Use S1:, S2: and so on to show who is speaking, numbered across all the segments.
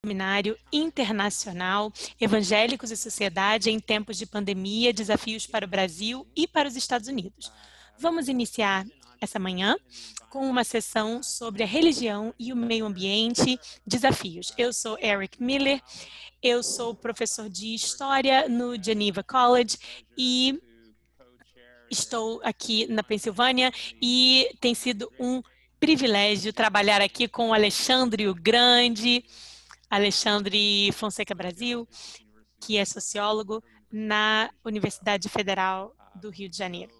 S1: Seminário Internacional Evangélicos e Sociedade em Tempos de Pandemia, Desafios para o Brasil e para os Estados Unidos. Vamos iniciar essa manhã com uma sessão sobre a religião e o meio ambiente, desafios. Eu sou Eric Miller, eu sou professor de História no Geneva College e estou aqui na Pensilvânia e tem sido um privilégio trabalhar aqui com o Alexandre o Grande, Alexandre Fonseca Brasil, que é sociólogo na Universidade Federal do Rio de Janeiro.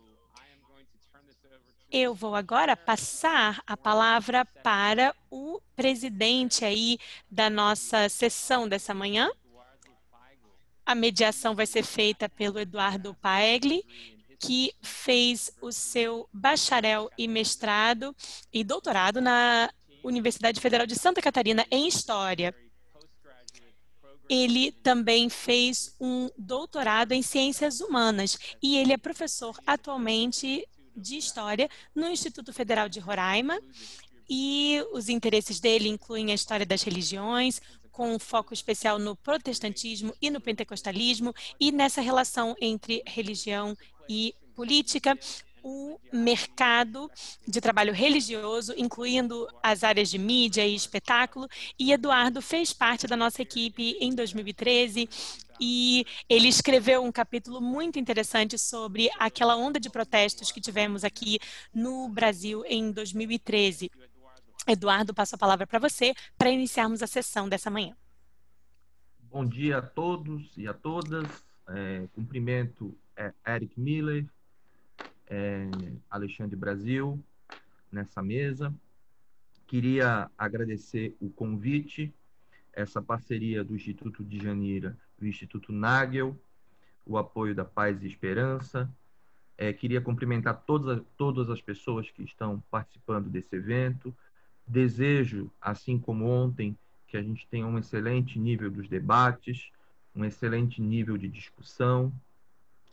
S1: Eu vou agora passar a palavra para o presidente aí da nossa sessão dessa manhã. A mediação vai ser feita pelo Eduardo Paegli, que fez o seu bacharel e mestrado e doutorado na Universidade Federal de Santa Catarina em História. Ele também fez um doutorado em Ciências Humanas e ele é professor atualmente de História no Instituto Federal de Roraima, e os interesses dele incluem a história das religiões, com um foco especial no protestantismo e no pentecostalismo, e nessa relação entre religião e política, o mercado de trabalho religioso, incluindo as áreas de mídia e espetáculo, e Eduardo fez parte da nossa equipe em 2013, e ele escreveu um capítulo muito interessante sobre aquela onda de protestos que tivemos aqui no Brasil em 2013. Eduardo, passo a palavra para você para iniciarmos a sessão dessa manhã.
S2: Bom dia a todos e a todas. Cumprimento Eric Miller, Alexandre Brasil, nessa mesa. Queria agradecer o convite, essa parceria do Instituto de Janeiro e do Instituto Nagel, o apoio da Paz e Esperança. Queria cumprimentar todas as pessoas que estão participando desse evento. Desejo, assim como ontem, que a gente tenha um excelente nível dos debates, um excelente nível de discussão.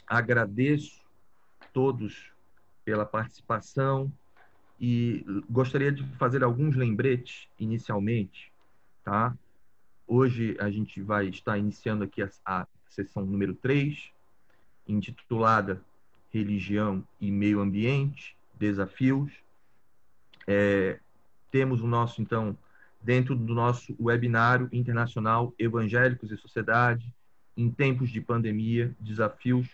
S2: Agradeço todos pela participação e gostaria de fazer alguns lembretes inicialmente, tá? Hoje a gente vai estar iniciando aqui a sessão número 3, intitulada Religião e Meio Ambiente, Desafios. Temos o nosso, então, dentro do nosso webinário internacional Evangélicos e Sociedade, em tempos de pandemia, desafios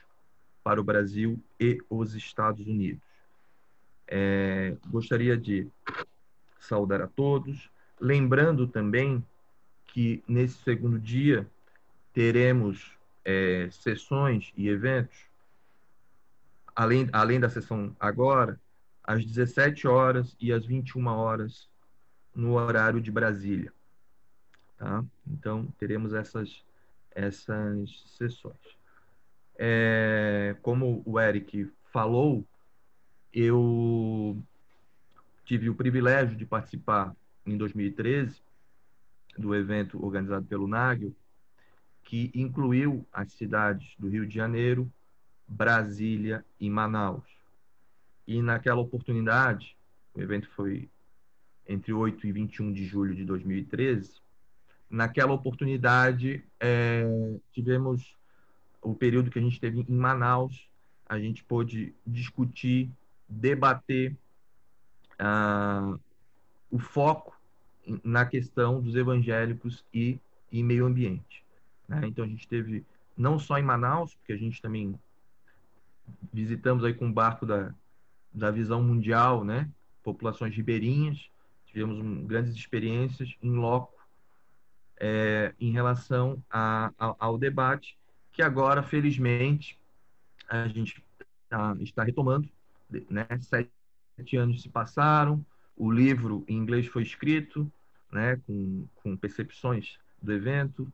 S2: para o Brasil e os Estados Unidos. Gostaria de saudar a todos, lembrando também que nesse segundo dia teremos sessões e eventos, além da sessão agora, às 17 horas e às 21 horas, no horário de Brasília. Tá? Então, teremos essas sessões. Como o Eric falou, eu tive o privilégio de participar em 2013 do evento organizado pelo Nagel, que incluiu as cidades do Rio de Janeiro, Brasília e Manaus. E naquela oportunidade, o evento foi entre 8 e 21 de julho de 2013, naquela oportunidade tivemos o período que a gente teve em Manaus, a gente pôde discutir, debater o foco na questão dos evangélicos e meio ambiente. Né? Então a gente teve, não só em Manaus, porque a gente também visitamos aí com o barco da Visão Mundial, né? Populações ribeirinhas, tivemos grandes experiências em loco em relação ao debate, que agora, felizmente, a gente está retomando, né? 7 anos se passaram, o livro em inglês foi escrito, né? Com percepções do evento,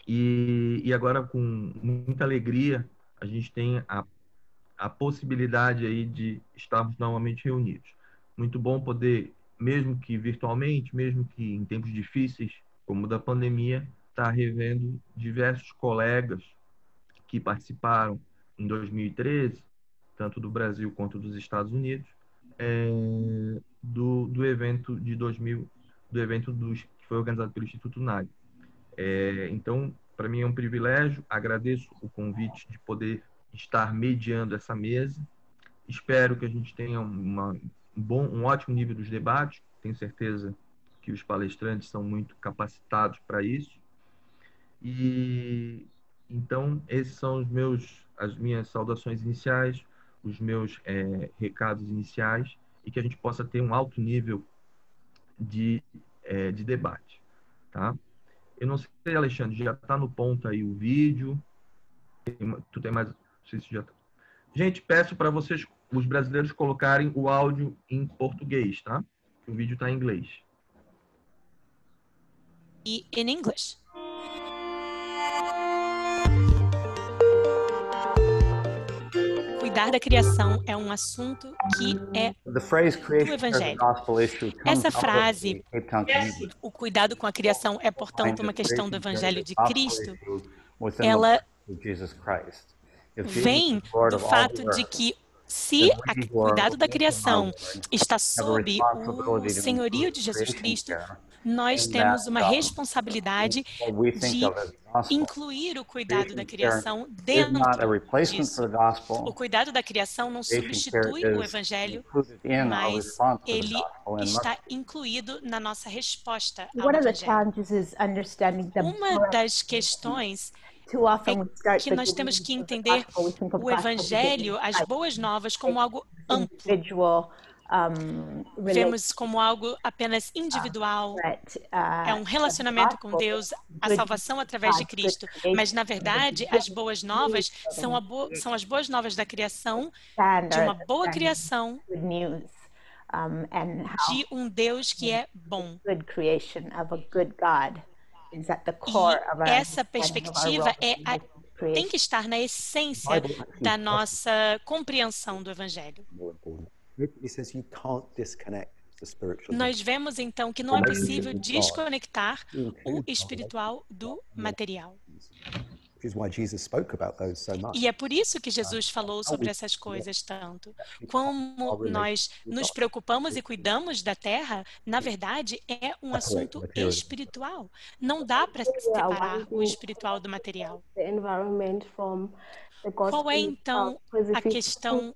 S2: e agora, com muita alegria, a gente tem a possibilidade aí de estarmos novamente reunidos. Muito bom poder, mesmo que virtualmente, mesmo que em tempos difíceis, como o da pandemia, estar revendo diversos colegas que participaram em 2013, tanto do Brasil quanto dos Estados Unidos, do evento de 2000, do evento que foi organizado pelo Instituto NAG. Então, para mim é um privilégio, agradeço o convite de poder estar mediando essa mesa. Espero que a gente tenha um ótimo nível dos debates. Tenho certeza que os palestrantes são muito capacitados para isso. E então esses são as minhas saudações iniciais, os meus recados iniciais, e que a gente possa ter um alto nível de debate, tá? Eu não sei, Alexandre, já está no ponto aí o vídeo? Tu tem mais? Não sei se já tá. Gente, peço para vocês, os brasileiros, colocarem o áudio em português, tá? O vídeo está em inglês.
S1: E in English. Cuidar da criação é um assunto que é do Evangelho. Essa frase, o cuidado com a criação é, portanto, uma questão do Evangelho de Cristo, ela vem do fato de que se o cuidado da criação está sob o senhorio de Jesus Cristo, nós temos uma responsabilidade de incluir o cuidado da criação dentro disso. O cuidado da criação não substitui o Evangelho, mas ele está incluído na nossa resposta ao Evangelho. Uma das questões é que nós temos que entender o Evangelho, as boas novas, como algo amplo. Vemos como algo apenas individual, é um relacionamento com Deus, a salvação através de Cristo. Mas, na verdade, as boas novas são as boas novas da criação, de uma boa criação, de um Deus que é bom. E essa perspectiva tem que estar na essência da nossa compreensão do Evangelho. Nós vemos, então, que não é possível desconectar o espiritual do material. E é por isso que Jesus falou sobre essas coisas tanto. Como nós nos preocupamos e cuidamos da terra, na verdade, é um assunto espiritual. Não dá para separar o espiritual do material. Qual é, então, a questão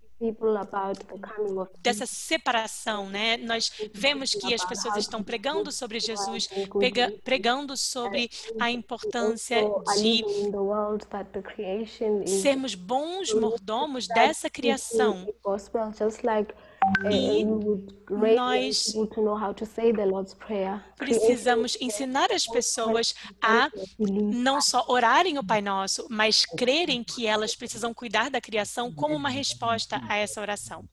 S1: dessa separação, né? Nós vemos que as pessoas estão pregando sobre Jesus, pregando sobre a importância de sermos bons mordomos dessa criação. E nós precisamos ensinar as pessoas a não só orarem o Pai Nosso, mas crerem que elas precisam cuidar da criação como uma resposta a essa oração.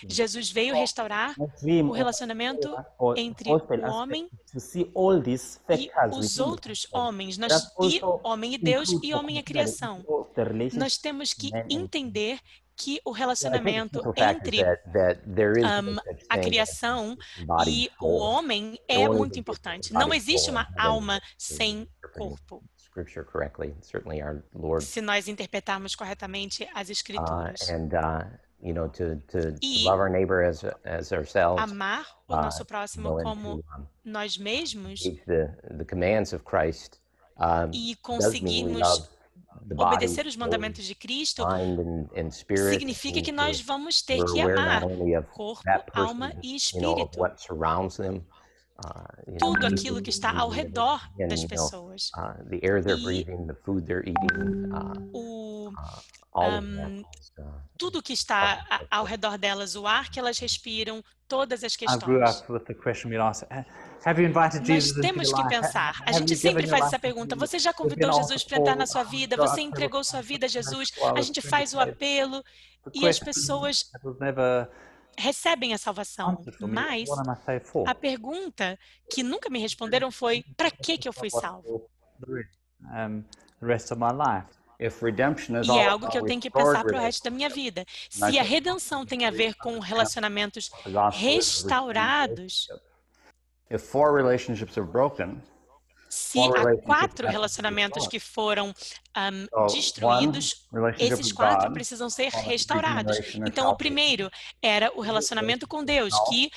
S1: Jesus veio restaurar o relacionamento entre o homem e os outros homens, e homem e Deus e homem e a criação. Nós temos que entender que o relacionamento entre a criação e o homem é muito importante. Não existe uma alma sem corpo, se nós interpretarmos corretamente as Escrituras. E amar o nosso próximo como nós mesmos e conseguirmos obedecer os mandamentos de Cristo significa que nós vamos ter que amar corpo, alma e espírito. Tudo aquilo que está ao redor das pessoas. Tudo que está ao redor delas, o ar que elas respiram, todas as questões. Nós temos que pensar. A gente sempre faz essa pergunta. Você já convidou Jesus para entrar na sua vida? Você entregou sua vida a Jesus? A gente faz o apelo e as pessoas recebem a salvação. Mas a pergunta que nunca me responderam foi: para que eu fui salvo? E é algo que eu tenho que pensar para o resto da minha vida. Se a redenção tem a ver com relacionamentos restaurados, se há 4 relacionamentos que foram destruídos, esses 4 precisam ser restaurados. Então, o primeiro era o relacionamento com Deus, que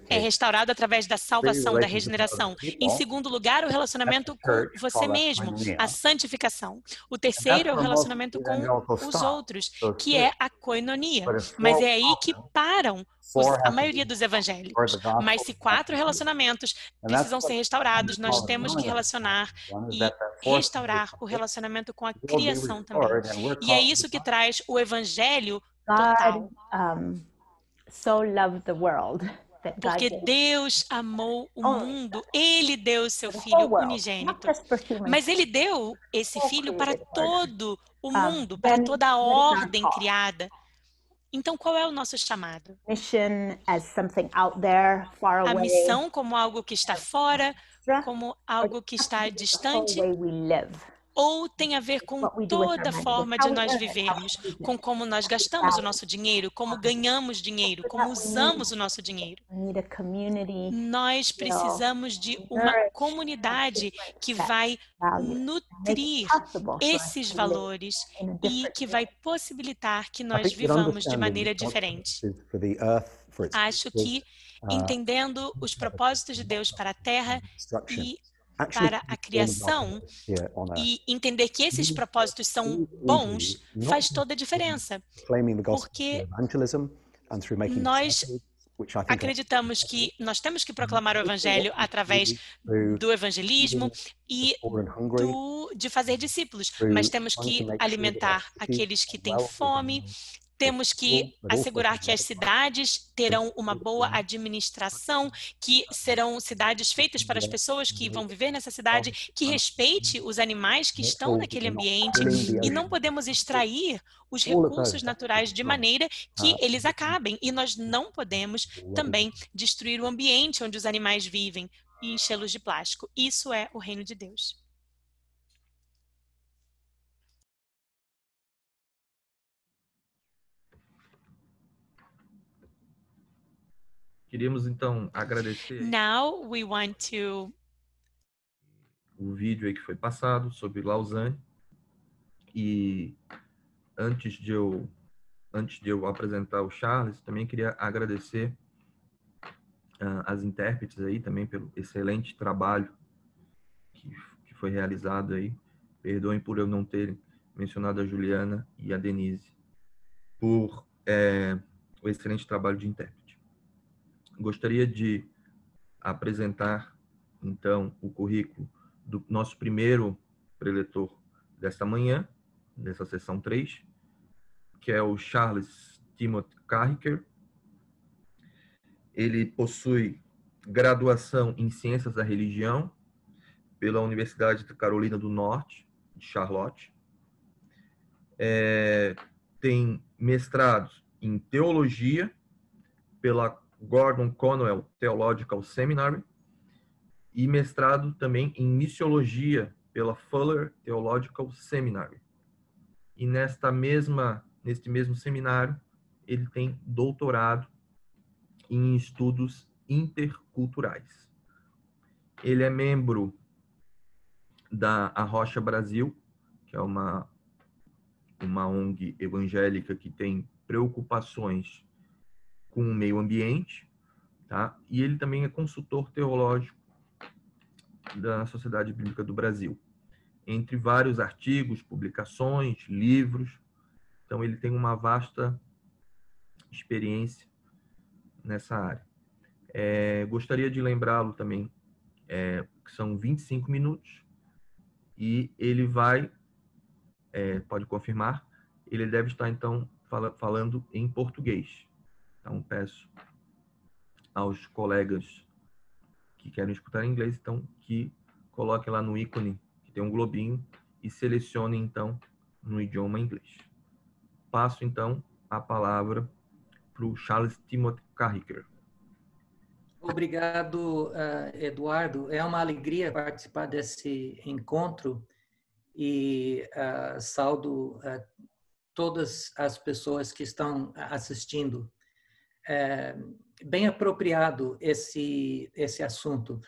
S1: é restaurado através da salvação, da regeneração. Em segundo lugar, o relacionamento com você mesmo, a santificação. O terceiro é o relacionamento com os outros, que é a koinonia. Mas é aí que param a maioria dos evangélicos. Mas se 4 relacionamentos precisam ser restaurados, nós temos que relacionar e restaurar o relacionamento com a criação também. E é isso que traz o evangelho total.
S3: So loved the world that
S1: Porque Deus amou o mundo, Ele deu o seu Filho unigênito. Mas Ele deu esse Filho para todo o mundo, para toda a ordem criada. Então, qual é o nosso chamado? A missão como algo que está fora, como algo que está distante? Ou tem a ver com toda a forma de nós vivermos, com como nós gastamos o nosso dinheiro, como ganhamos dinheiro, como usamos o nosso dinheiro. Nós precisamos de uma comunidade que vai nutrir esses valores e que vai possibilitar que nós vivamos de maneira diferente. Acho que entendendo os propósitos de Deus para a Terra e para a criação e entender que esses propósitos são bons faz toda a diferença, porque nós acreditamos que nós temos que proclamar o evangelho através do evangelismo e de fazer discípulos, mas temos que alimentar aqueles que têm fome. Temos que assegurar que as cidades terão uma boa administração, que serão cidades feitas para as pessoas que vão viver nessa cidade, que respeite os animais que estão naquele ambiente, e não podemos extrair os recursos naturais de maneira que eles acabem. E nós não podemos também destruir o ambiente onde os animais vivem e enchê-los de plástico. Isso é o reino de Deus.
S2: Queríamos, então, agradecer
S1: Now we want to
S2: o vídeo aí que foi passado sobre Lausanne. E antes de eu apresentar o Charles, também queria agradecer as intérpretes aí também pelo excelente trabalho que foi realizado aí. Perdoem por eu não ter mencionado a Juliana e a Denise por o excelente trabalho de intérprete. Gostaria de apresentar, então, o currículo do nosso primeiro preletor desta manhã, dessa sessão 3, que é o Charles Timothy Carricker. Ele possui graduação em Ciências da Religião pela Universidade da Carolina do Norte, de Charlotte. Tem mestrado em Teologia pela Gordon Conwell Theological Seminary e mestrado também em Missiologia pela Fuller Theological Seminary. E neste mesmo seminário, ele tem doutorado em estudos interculturais. Ele é membro da Arrocha Brasil, que é uma ONG evangélica que tem preocupações com o meio ambiente, tá? E ele também é consultor teológico da Sociedade Bíblica do Brasil, entre vários artigos, publicações, livros. Então, ele tem uma vasta experiência nessa área. Gostaria de lembrá-lo também que são 25 minutos e ele vai, pode confirmar, ele deve estar, então, falando em português. Então, peço aos colegas que querem escutar em inglês, então, que coloquem lá no ícone, que tem um globinho, e selecionem, então, no idioma inglês. Passo, então, a palavra para o Charles Timothy Carricker.
S4: Obrigado, Eduardo. É uma alegria participar desse encontro e saúdo todas as pessoas que estão assistindo. Bem apropriado esse assunto.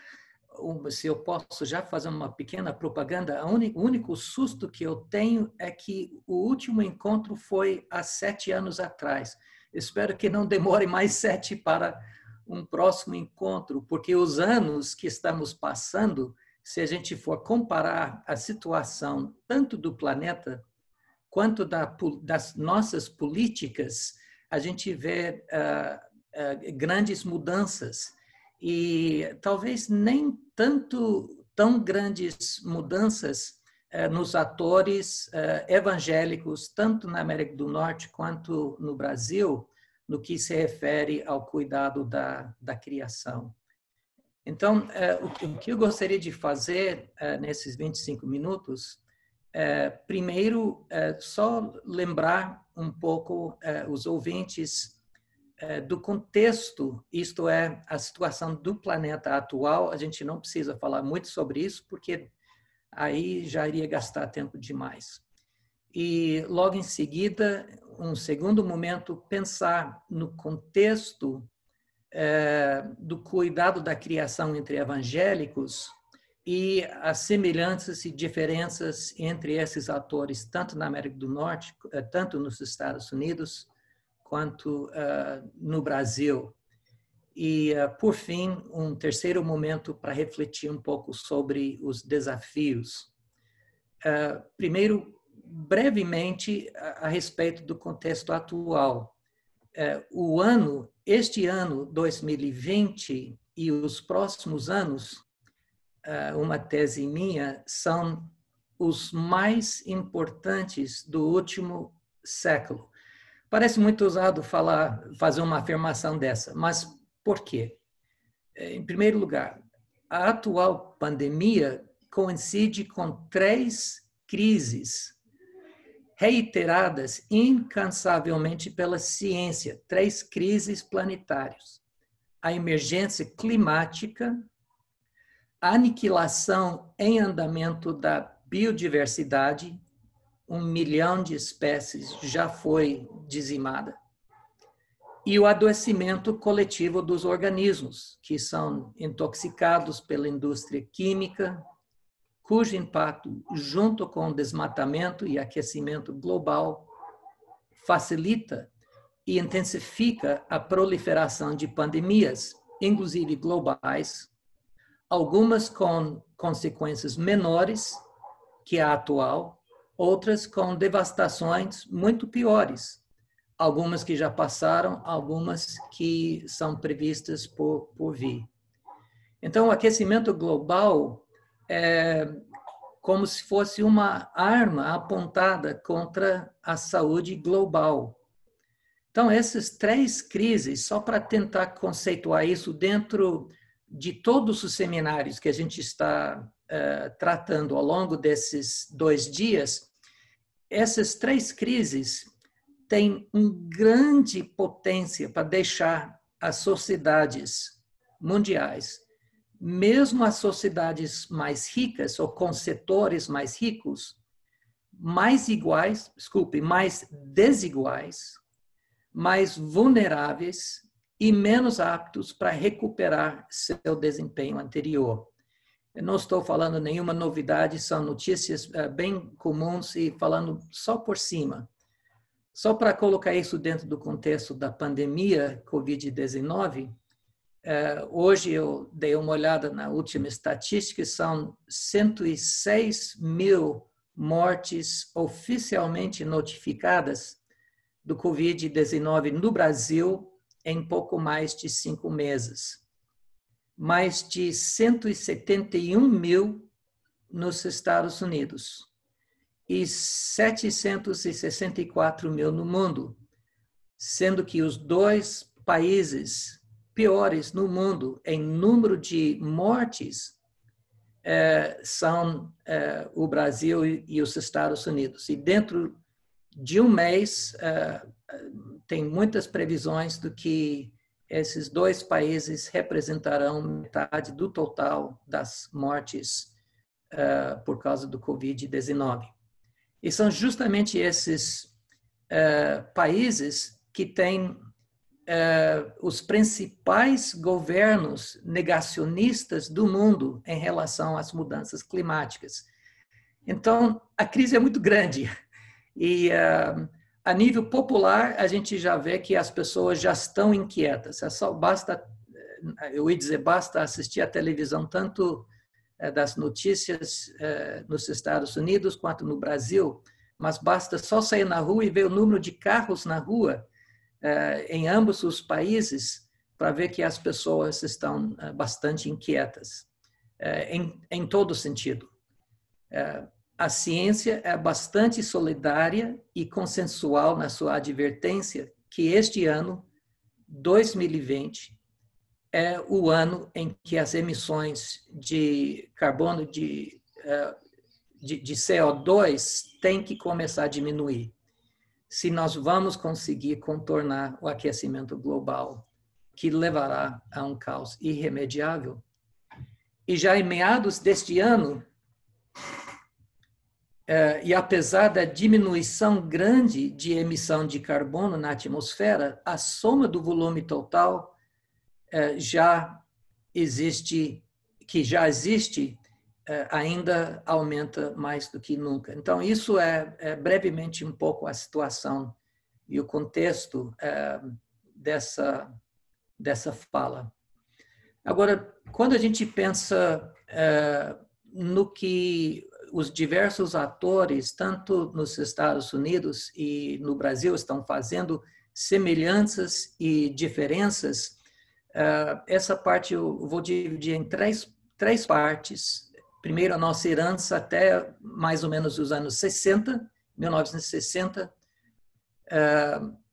S4: se eu posso já fazer uma pequena propaganda, o único susto que eu tenho é que o último encontro foi há 7 anos atrás. Espero que não demore mais 7 para um próximo encontro, porque os anos que estamos passando, se a gente for comparar a situação tanto do planeta quanto das nossas políticas, a gente vê grandes mudanças. E talvez nem tão grandes mudanças nos atores evangélicos, tanto na América do Norte quanto no Brasil, no que se refere ao cuidado da criação. Então, o que eu gostaria de fazer nesses 25 minutos, primeiro, só lembrar um pouco os ouvintes do contexto, isto é, a situação do planeta atual. A gente não precisa falar muito sobre isso, porque aí já iria gastar tempo demais. E, logo em seguida, um segundo momento, pensar no contexto do cuidado da criação entre evangélicos e as semelhanças e diferenças entre esses atores, tanto na América do Norte, tanto nos Estados Unidos, quanto no Brasil. E, por fim, um terceiro momento para refletir um pouco sobre os desafios. Primeiro, brevemente, a respeito do contexto atual. Este ano, 2020, e os próximos anos, uma tese minha, são os mais importantes do último século. Parece muito ousado fazer uma afirmação dessa, mas por quê? Em primeiro lugar, a atual pandemia coincide com 3 crises reiteradas incansavelmente pela ciência, 3 crises planetárias: a emergência climática, a aniquilação em andamento da biodiversidade, 1 milhão de espécies já foi dizimada, e o adoecimento coletivo dos organismos, que são intoxicados pela indústria química, cujo impacto, junto com o desmatamento e aquecimento global, facilita e intensifica a proliferação de pandemias, inclusive globais, algumas com consequências menores que a atual, outras com devastações muito piores, algumas que já passaram, algumas que são previstas por vir. Então, o aquecimento global é como se fosse uma arma apontada contra a saúde global. Então, essas 3 crises, só para tentar conceituar isso dentro de todos os seminários que a gente está tratando ao longo desses 2 dias, essas 3 crises têm uma grande potência para deixar as sociedades mundiais, mesmo as sociedades mais ricas ou com setores mais ricos, mais desiguais, mais vulneráveis e menos aptos para recuperar seu desempenho anterior. Eu não estou falando nenhuma novidade, são notícias bem comuns e falando só por cima. Só para colocar isso dentro do contexto da pandemia Covid-19, hoje eu dei uma olhada na última estatística, são 106 mil mortes oficialmente notificadas do Covid-19 no Brasil em pouco mais de 5 meses. Mais de 171 mil nos Estados Unidos e 764 mil no mundo, sendo que os 2 países piores no mundo em número de mortes são o Brasil e os Estados Unidos. E dentro de um mês, tem muitas previsões do que esses 2 países representarão metade do total das mortes por causa do Covid-19. E são justamente esses países que têm os principais governos negacionistas do mundo em relação às mudanças climáticas. Então, a crise é muito grande. E, a nível popular, a gente já vê que as pessoas já estão inquietas. Eu ia dizer, basta assistir a televisão, tanto das notícias nos Estados Unidos quanto no Brasil, mas basta só sair na rua e ver o número de carros na rua em ambos os países para ver que as pessoas estão bastante inquietas, em todo sentido. A ciência é bastante solidária e consensual na sua advertência que este ano, 2020, é o ano em que as emissões de carbono, de CO2, têm que começar a diminuir, se nós vamos conseguir contornar o aquecimento global, que levará a um caos irremediável. E já em meados deste ano, e apesar da diminuição grande de emissão de carbono na atmosfera, a soma do volume total já existe, ainda aumenta mais do que nunca. Então, isso é brevemente um pouco a situação e o contexto dessa fala. Agora, quando a gente pensa no que os diversos atores, tanto nos Estados Unidos e no Brasil, estão fazendo semelhanças e diferenças, essa parte eu vou dividir em três partes. Primeiro, a nossa herança até mais ou menos os anos 60, 1960,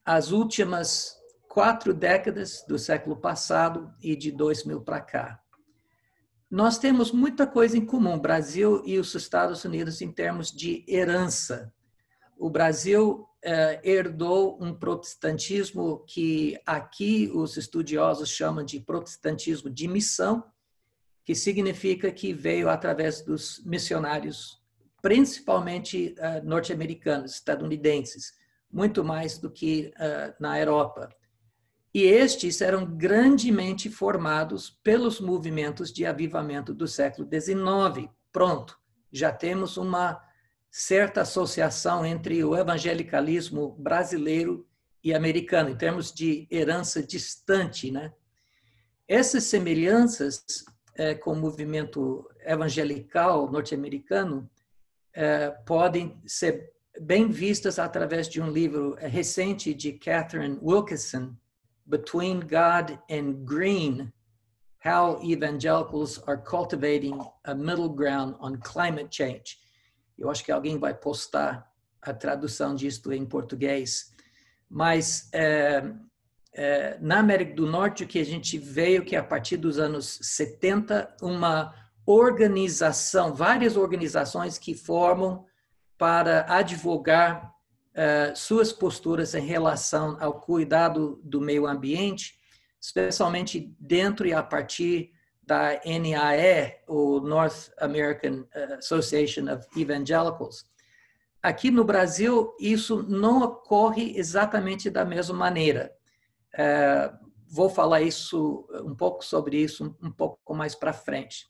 S4: as últimas 4 décadas do século passado e de 2000 para cá. Nós temos muita coisa em comum, o Brasil e os Estados Unidos, em termos de herança. O Brasil herdou um protestantismo que aqui os estudiosos chamam de protestantismo de missão, que significa que veio através dos missionários, principalmente norte-americanos, estadunidenses, muito mais do que na Europa. E estes eram grandemente formados pelos movimentos de avivamento do século XIX. Pronto, já temos uma certa associação entre o evangelicalismo brasileiro e americano, em termos de herança distante, né? Essas semelhanças com o movimento evangelical norte-americano podem ser bem vistas através de um livro recente de Catherine Wilkinson, Between God and Green, How Evangelicals Are Cultivating a Middle Ground on Climate Change. Eu acho que alguém vai postar a tradução disto em português. Mas na América do Norte, o que a gente veio que a partir dos anos 70, uma organização, várias organizações que formam para advogar suas posturas em relação ao cuidado do meio ambiente, especialmente dentro e a partir da NAE, o North American Association of Evangelicals. Aqui no Brasil, isso não ocorre exatamente da mesma maneira. Vou falar um pouco sobre isso um pouco mais para frente.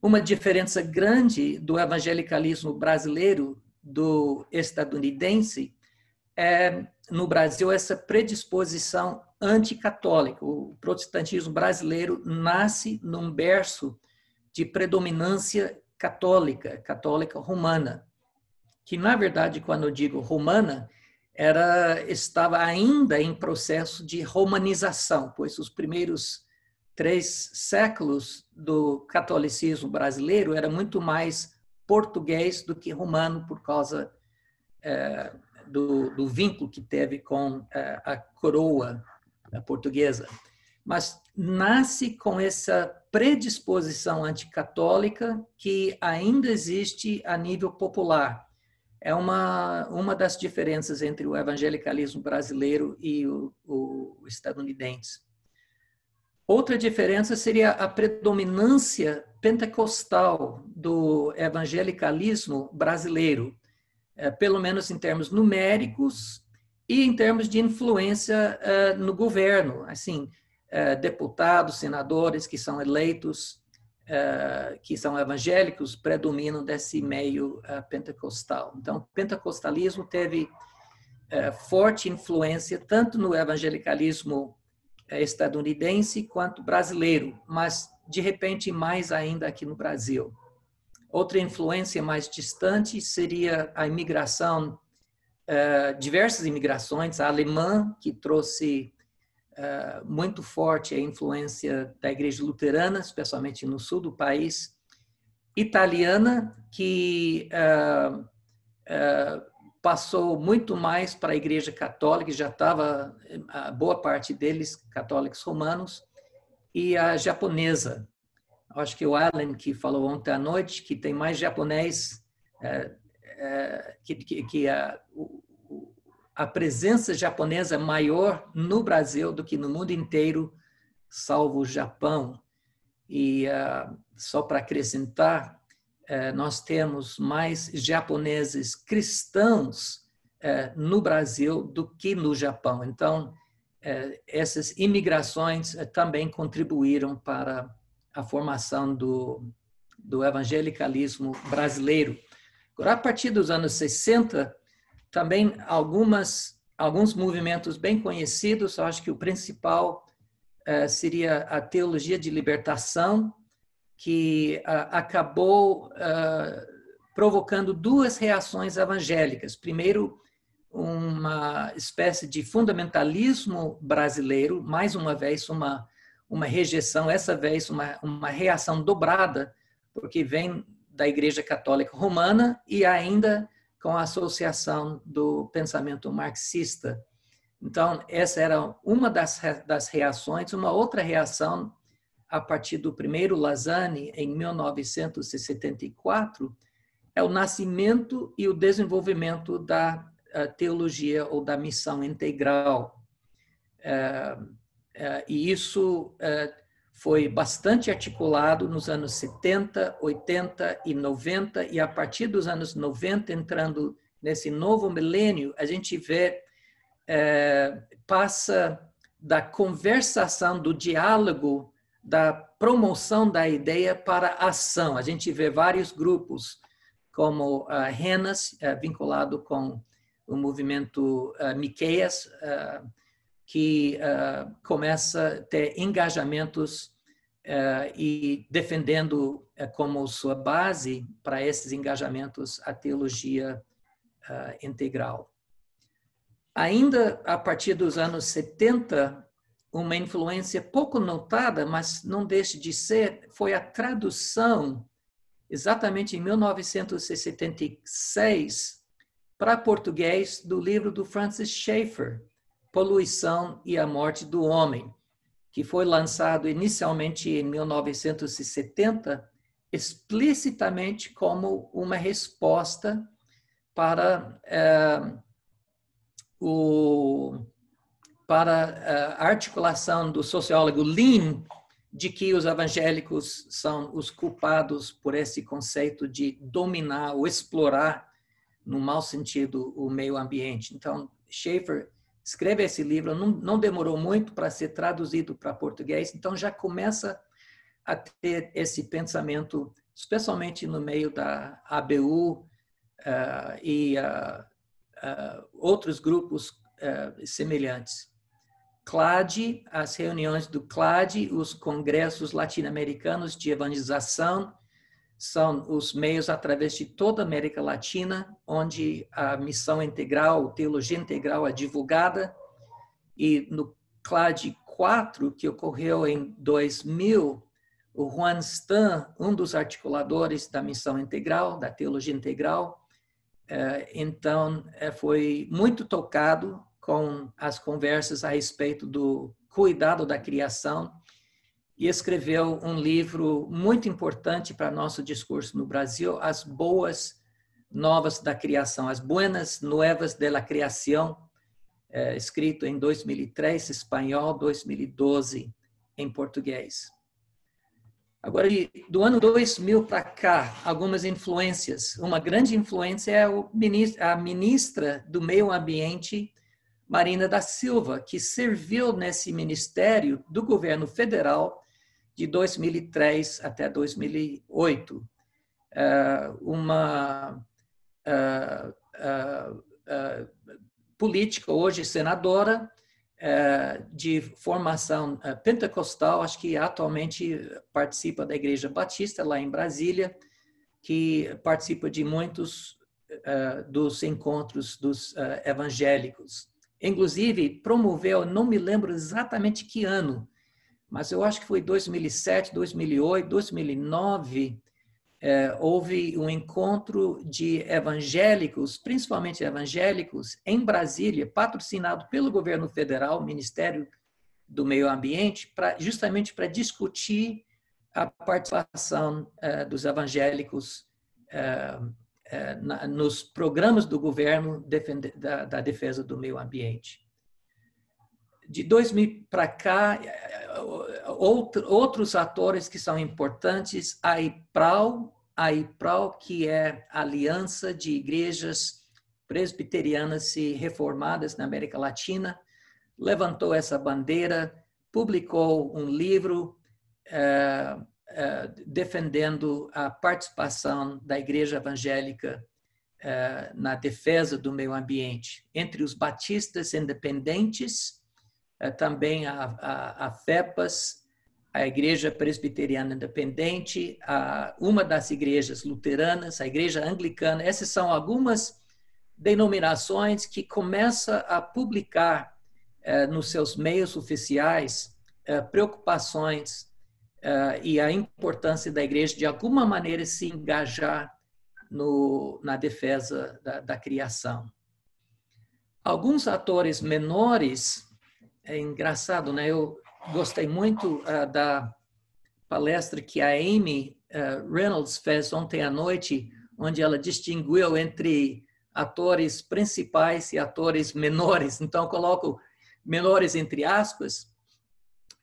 S4: Uma diferença grande do evangelicalismo brasileiro do estadunidense no Brasil, essa predisposição anticatólica. O protestantismo brasileiro nasce num berço de predominância católica romana, que, na verdade, quando eu digo romana, estava ainda em processo de romanização, pois os primeiros 3 séculos do catolicismo brasileiro era muito mais português do que romano, por causa do vínculo que teve com a coroa portuguesa. Mas nasce com essa predisposição anticatólica que ainda existe a nível popular. É uma das diferenças entre o evangelicalismo brasileiro e o estadunidense. Outra diferença seria a predominância pentecostal do evangelicalismo brasileiro, pelo menos em termos numéricos e em termos de influência no governo, assim, deputados, senadores que são eleitos, que são evangélicos, predominam desse meio pentecostal. Então, o pentecostalismo teve forte influência tanto no evangelicalismo estadunidense quanto brasileiro, mas, de repente, mais ainda aqui no Brasil. Outra influência mais distante seria a imigração, diversas imigrações, a alemã, que trouxe muito forte a influência da igreja luterana, especialmente no sul do país, italiana, que passou muito mais para a igreja católica, já estava, a boa parte deles, católicos romanos, e a japonesa. Acho que o Alan, que falou ontem à noite, que tem mais japonês, que a presença japonesa é maior no Brasil do que no mundo inteiro, salvo o Japão. E só para acrescentar, nós temos mais japoneses cristãos no Brasil do que no Japão. Então, essas imigrações também contribuíram para a formação do evangelicalismo brasileiro. Agora, a partir dos anos 60, também alguns movimentos bem conhecidos, eu acho que o principal seria a teologia de libertação, que acabou provocando duas reações evangélicas. Primeiro, uma espécie de fundamentalismo brasileiro, mais uma vez uma rejeição, essa vez uma reação dobrada, porque vem da Igreja Católica Romana e ainda com a associação do pensamento marxista. Então, essa era uma das reações. Uma outra reação, a partir do primeiro Lausanne, em 1974, é o nascimento e o desenvolvimento da teologia ou da missão integral. E isso foi bastante articulado nos anos 70, 80 e 90, e a partir dos anos 90, entrando nesse novo milênio, a gente vê, passa da conversação, do diálogo, da promoção da ideia para a ação. A gente vê vários grupos, como Renas, vinculado com o movimento Miqueias, que começa a ter engajamentos e defendendo como sua base para esses engajamentos a teologia integral. Ainda a partir dos anos 70, uma influência pouco notada, mas não deixa de ser, foi a tradução, exatamente em 1976, para português, do livro do Francis Schaeffer, Poluição e a Morte do Homem, que foi lançado inicialmente em 1970, explicitamente como uma resposta para a articulação do sociólogo Lean de que os evangélicos são os culpados por esse conceito de dominar ou explorar, no mau sentido, o meio ambiente. Então, Schaeffer escreve esse livro, não demorou muito para ser traduzido para português, então já começa a ter esse pensamento, especialmente no meio da ABU e outros grupos semelhantes. CLAD, as reuniões do CLAD, os congressos latino-americanos de evangelização, são os meios através de toda a América Latina, onde a missão integral, a teologia integral é divulgada. E no CLAD 4, que ocorreu em 2000, o Juan Stan, um dos articuladores da missão integral, da teologia integral, então foi muito tocado com as conversas a respeito do cuidado da criação, e escreveu um livro muito importante para nosso discurso no Brasil, As Boas Novas da Criação, As Buenas Nuevas de la Criación, escrito em 2003, espanhol, 2012, em português. Agora, do ano 2000 para cá, algumas influências. Uma grande influência é a ministra do Meio Ambiente, Marina da Silva, que serviu nesse ministério do governo federal de 2003 até 2008. Uma política, hoje senadora, de formação pentecostal, acho que atualmente participa da Igreja Batista, lá em Brasília, que participa de muitos dos encontros dos evangélicos. Inclusive, promoveu, não me lembro exatamente que ano, mas eu acho que foi 2007, 2008, 2009, houve um encontro de evangélicos, principalmente evangélicos, em Brasília, patrocinado pelo governo federal, Ministério do Meio Ambiente, justamente para discutir a participação dos evangélicos nos programas do governo da defesa do meio ambiente. De 2000 para cá, outros atores que são importantes, a IPRAL, que é a Aliança de Igrejas Presbiterianas e Reformadas na América Latina, levantou essa bandeira, publicou um livro defendendo a participação da Igreja Evangélica na defesa do meio ambiente. Entre os batistas independentes, também a FEPAS, a Igreja Presbiteriana Independente, uma das igrejas luteranas, a Igreja Anglicana. Essas são algumas denominações que começam a publicar nos seus meios oficiais preocupações e a importância da igreja, de alguma maneira, se engajar na defesa da criação. Alguns atores menores, é engraçado, né? Eu gostei muito da palestra que a Amy Reynolds fez ontem à noite, onde ela distinguiu entre atores principais e atores menores. Então, coloco menores entre aspas,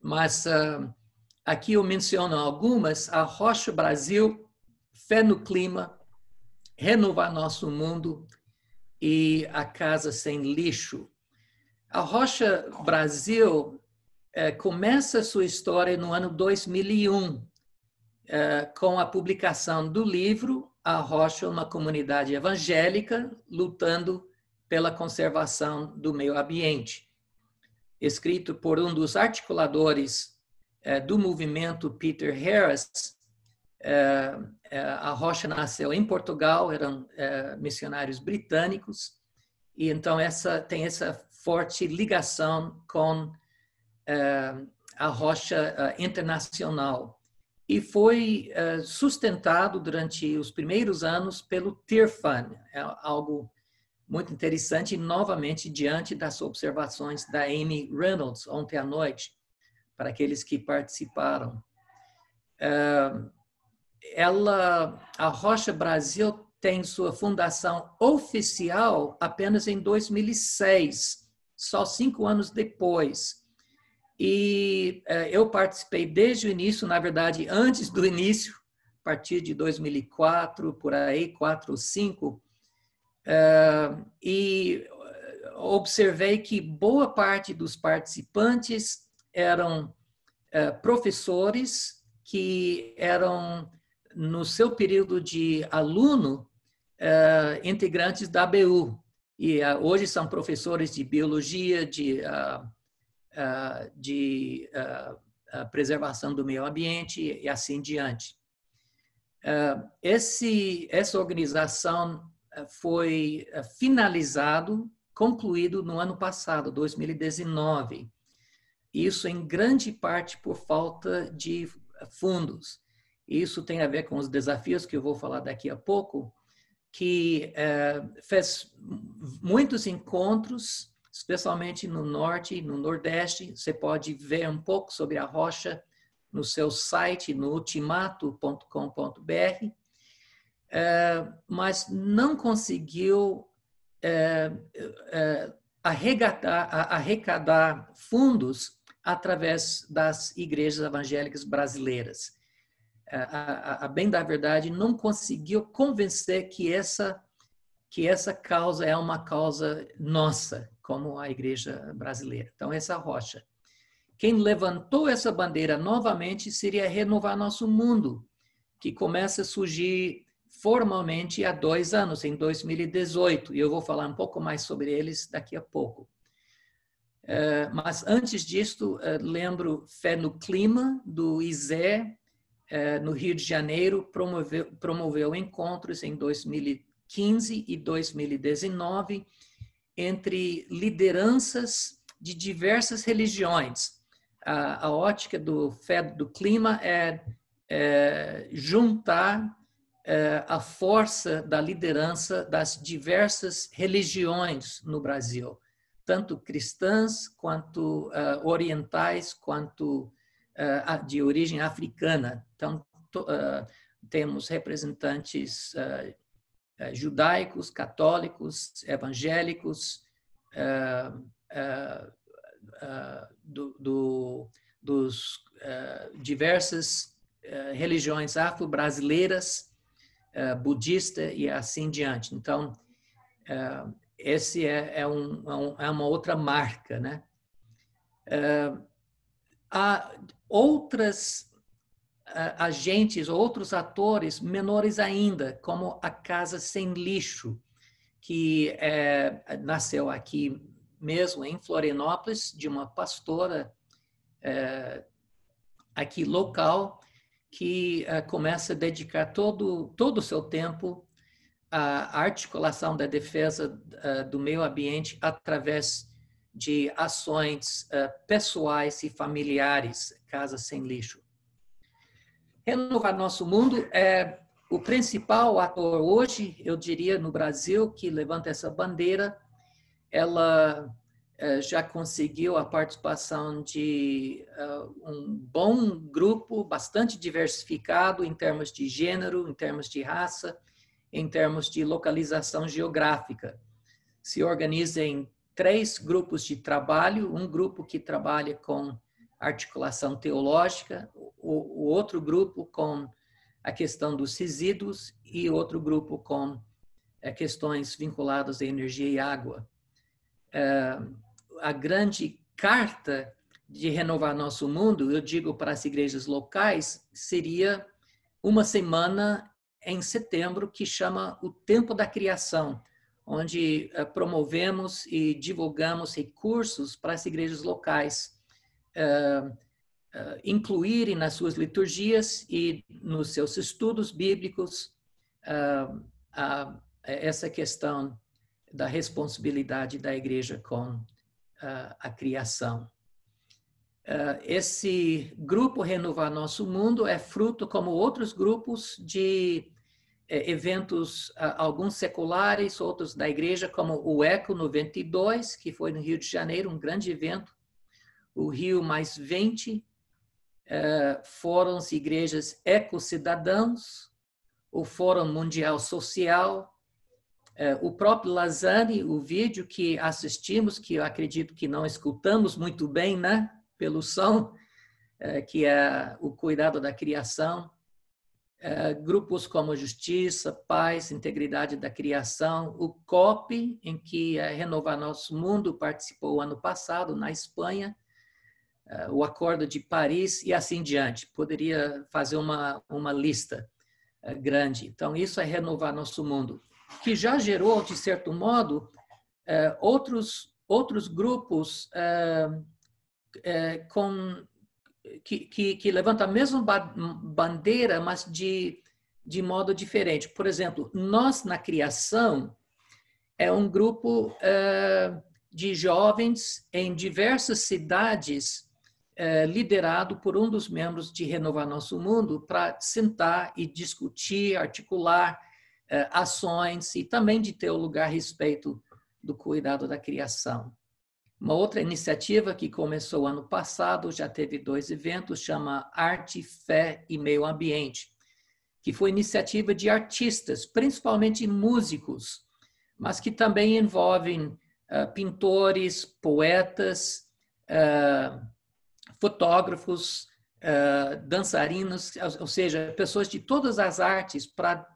S4: mas aqui eu menciono algumas: a Rocha Brasil, Fé no Clima, Renovar Nosso Mundo e a Casa Sem Lixo. A Rocha Brasil começa sua história no ano 2001, com a publicação do livro A Rocha, uma comunidade evangélica lutando pela conservação do meio ambiente, escrito por um dos articuladores do movimento, Peter Harris. A Rocha nasceu em Portugal, eram missionários britânicos, e então tem essa forte ligação com a Rocha Internacional. E foi sustentado durante os primeiros anos pelo Tear Fund, algo muito interessante, novamente diante das observações da Amy Reynolds ontem à noite, para aqueles que participaram. A Rocha Brasil tem sua fundação oficial apenas em 2006, só 5 anos depois. E eu participei desde o início, na verdade, antes do início, a partir de 2004, por aí, 4 ou 5, e observei que boa parte dos participantes eram professores que eram, no seu período de aluno, integrantes da ABU. E hoje são professores de biologia, de preservação do meio ambiente e assim diante. Essa organização foi concluído no ano passado, 2019. Isso em grande parte por falta de fundos. Isso tem a ver com os desafios que eu vou falar daqui a pouco, que fez muitos encontros, especialmente no Norte e no Nordeste. Você pode ver um pouco sobre a Rocha no seu site, no ultimato.com.br, mas não conseguiu arrecadar fundos através das igrejas evangélicas brasileiras. A bem da verdade, não conseguiu convencer que essa que essa causa é uma causa nossa, como a igreja brasileira. Então, essa rocha. Quem levantou essa bandeira novamente seria Renovar Nosso Mundo, que começa a surgir formalmente há 2 anos, em 2018. E eu vou falar um pouco mais sobre eles daqui a pouco. Mas antes disso, lembro Fé no Clima, do ISE, no Rio de Janeiro, promoveu encontros em 2015 e 2019 entre lideranças de diversas religiões. A ótica do Fé do Clima é juntar a força da liderança das diversas religiões no Brasil, tanto cristãs, quanto orientais, quanto de origem africana. Então, temos representantes judaicos, católicos, evangélicos, dos diversas religiões afro-brasileiras, budista e assim diante. Então, esse é uma outra marca, né? Há outras agentes, outros atores menores ainda, como a Casa Sem Lixo, que nasceu aqui mesmo em Florianópolis, de uma pastora aqui local, que começa a dedicar todo o seu tempo à articulação da defesa do meio ambiente através de ações pessoais e familiares, Casa Sem Lixo. Renovar Nosso Mundo é o principal ator hoje, eu diria, no Brasil, que levanta essa bandeira. Ela já conseguiu a participação de um bom grupo, bastante diversificado em termos de gênero, em termos de raça, em termos de localização geográfica. Se organiza em 3 grupos de trabalho, um grupo que trabalha com articulação teológica, o outro grupo com a questão dos resíduos e outro grupo com questões vinculadas à energia e água. A grande carta de Renovar Nosso Mundo, eu digo para as igrejas locais, seria uma semana em setembro que chama o Tempo da Criação, onde promovemos e divulgamos recursos para as igrejas locais incluírem nas suas liturgias e nos seus estudos bíblicos essa questão da responsabilidade da igreja com a criação. Esse grupo Renovar Nosso Mundo é fruto, como outros grupos, de eventos, alguns seculares, outros da igreja, como o ECO 92, que foi no Rio de Janeiro, um grande evento, o Rio Mais 20, fóruns e igrejas eco-cidadãos, o Fórum Mundial Social, o próprio Lausanne, o vídeo que assistimos, que eu acredito que não escutamos muito bem, né, pelo som, que é o cuidado da criação, grupos como Justiça, Paz, Integridade da Criação, o COP, em que Renovar Nosso Mundo participou ano passado, na Espanha, o Acordo de Paris e assim diante. Poderia fazer uma lista grande. Então, isso é Renovar Nosso Mundo, que já gerou, de certo modo, outros grupos que levantam a mesma bandeira, mas de modo diferente. Por exemplo, Nós na Criação é um grupo de jovens em diversas cidades, liderado por um dos membros de Renovar Nosso Mundo, para sentar e discutir, articular ações e também de ter o lugar a respeito do cuidado da criação. Uma outra iniciativa que começou ano passado, já teve 2 eventos, chama Arte, Fé e Meio Ambiente, que foi iniciativa de artistas, principalmente músicos, mas que também envolvem pintores, poetas, fotógrafos, dançarinos, ou seja, pessoas de todas as artes para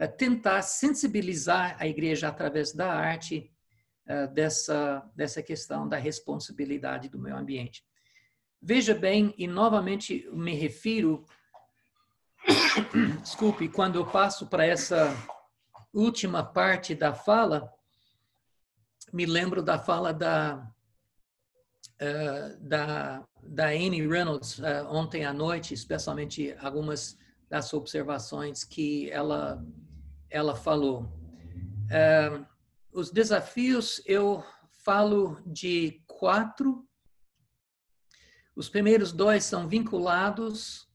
S4: tentar sensibilizar a igreja através da arte dessa questão da responsabilidade do meio ambiente. Veja bem, e novamente me refiro, desculpe, quando eu passo para essa última parte da fala, me lembro da fala da Amy Reynolds ontem à noite, especialmente algumas das observações que ela falou. Os desafios, eu falo de 4. Os primeiros 2 são vinculados.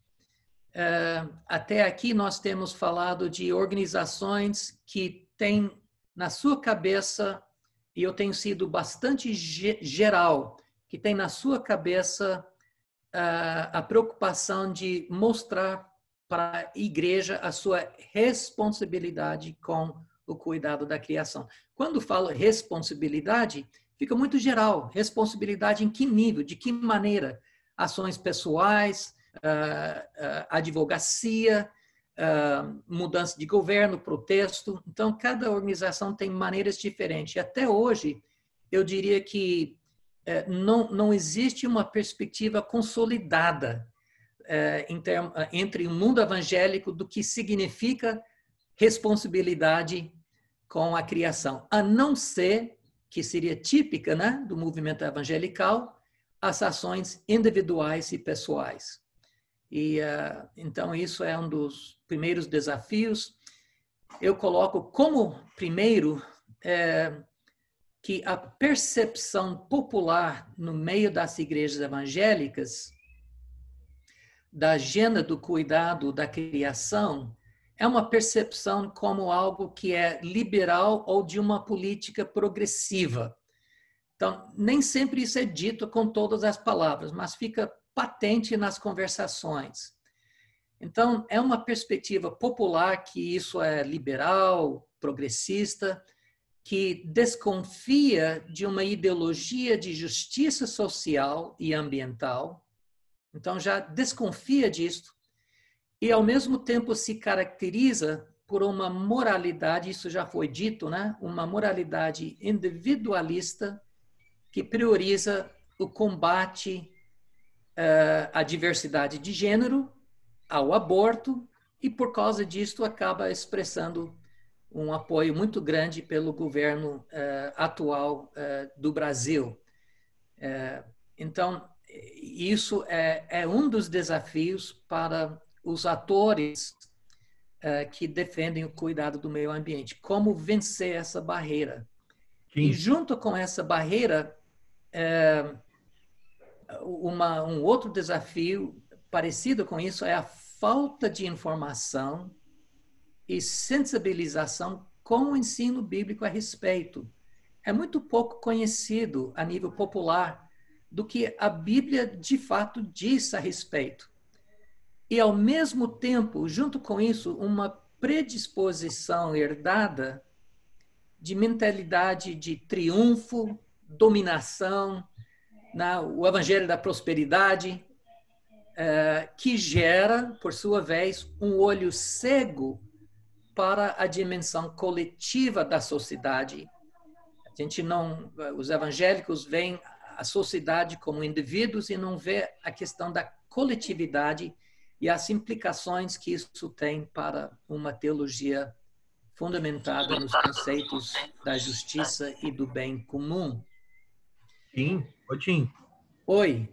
S4: Até aqui nós temos falado de organizações que têm na sua cabeça, e eu tenho sido bastante geral, que tem na sua cabeça a preocupação de mostrar para a igreja a sua responsabilidade com o cuidado da criação. Quando falo responsabilidade, fica muito geral. Responsabilidade em que nível, de que maneira? Ações pessoais, advocacia, mudança de governo, protesto. Então, cada organização tem maneiras diferentes. E até hoje, eu diria que não existe uma perspectiva consolidada entre o mundo evangélico do que significa responsabilidade com a criação, a não ser, que seria típica, né, do movimento evangelical, as ações individuais e pessoais. E então isso é um dos primeiros desafios. Eu coloco como primeiro que a percepção popular no meio das igrejas evangélicas da agenda do cuidado da criação é uma percepção como algo que é liberal ou de uma política progressiva. Então, nem sempre isso é dito com todas as palavras, mas fica patente nas conversações. Então, é uma perspectiva popular que isso é liberal, progressista, que desconfia de uma ideologia de justiça social e ambiental. Então, já desconfia disso. E, ao mesmo tempo, se caracteriza por uma moralidade, isso já foi dito, né? Uma moralidade individualista que prioriza o combate à diversidade de gênero, ao aborto, e, por causa disso, acaba expressando um apoio muito grande pelo governo atual do Brasil. Então, isso é um dos desafios para os atores que defendem o cuidado do meio ambiente. Como vencer essa barreira? Sim. E junto com essa barreira, um outro desafio parecido com isso é a falta de informação e sensibilização com o ensino bíblico a respeito. É muito pouco conhecido a nível popular do que a Bíblia de fato diz a respeito. E, ao mesmo tempo, junto com isso, uma predisposição herdada de mentalidade de triunfo, dominação, o evangelho da prosperidade, que gera, por sua vez, um olho cego para a dimensão coletiva da sociedade. Os evangélicos veem a sociedade como indivíduos e não vê a questão da coletividade e as implicações que isso tem para uma teologia fundamentada nos conceitos da justiça e do bem comum.
S2: Tim, oi Tim.
S4: Oi.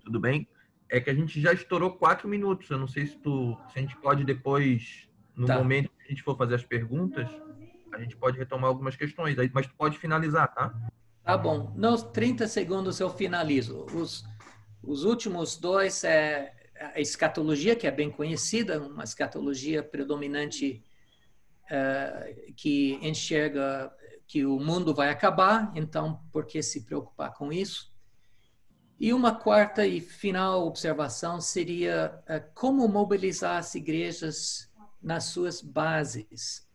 S2: Tudo bem? É que a gente já estourou 4 minutos. Eu não sei se a gente pode depois, no momento que a gente for fazer as perguntas, a gente pode retomar algumas questões, mas tu pode finalizar, tá?
S4: Tá bom. Nos 30 segundos eu finalizo. Os últimos 2 é a escatologia, que é bem conhecida, uma escatologia predominante que enxerga que o mundo vai acabar, então por que se preocupar com isso? E uma quarta e final observação seria como mobilizar as igrejas nas suas bases.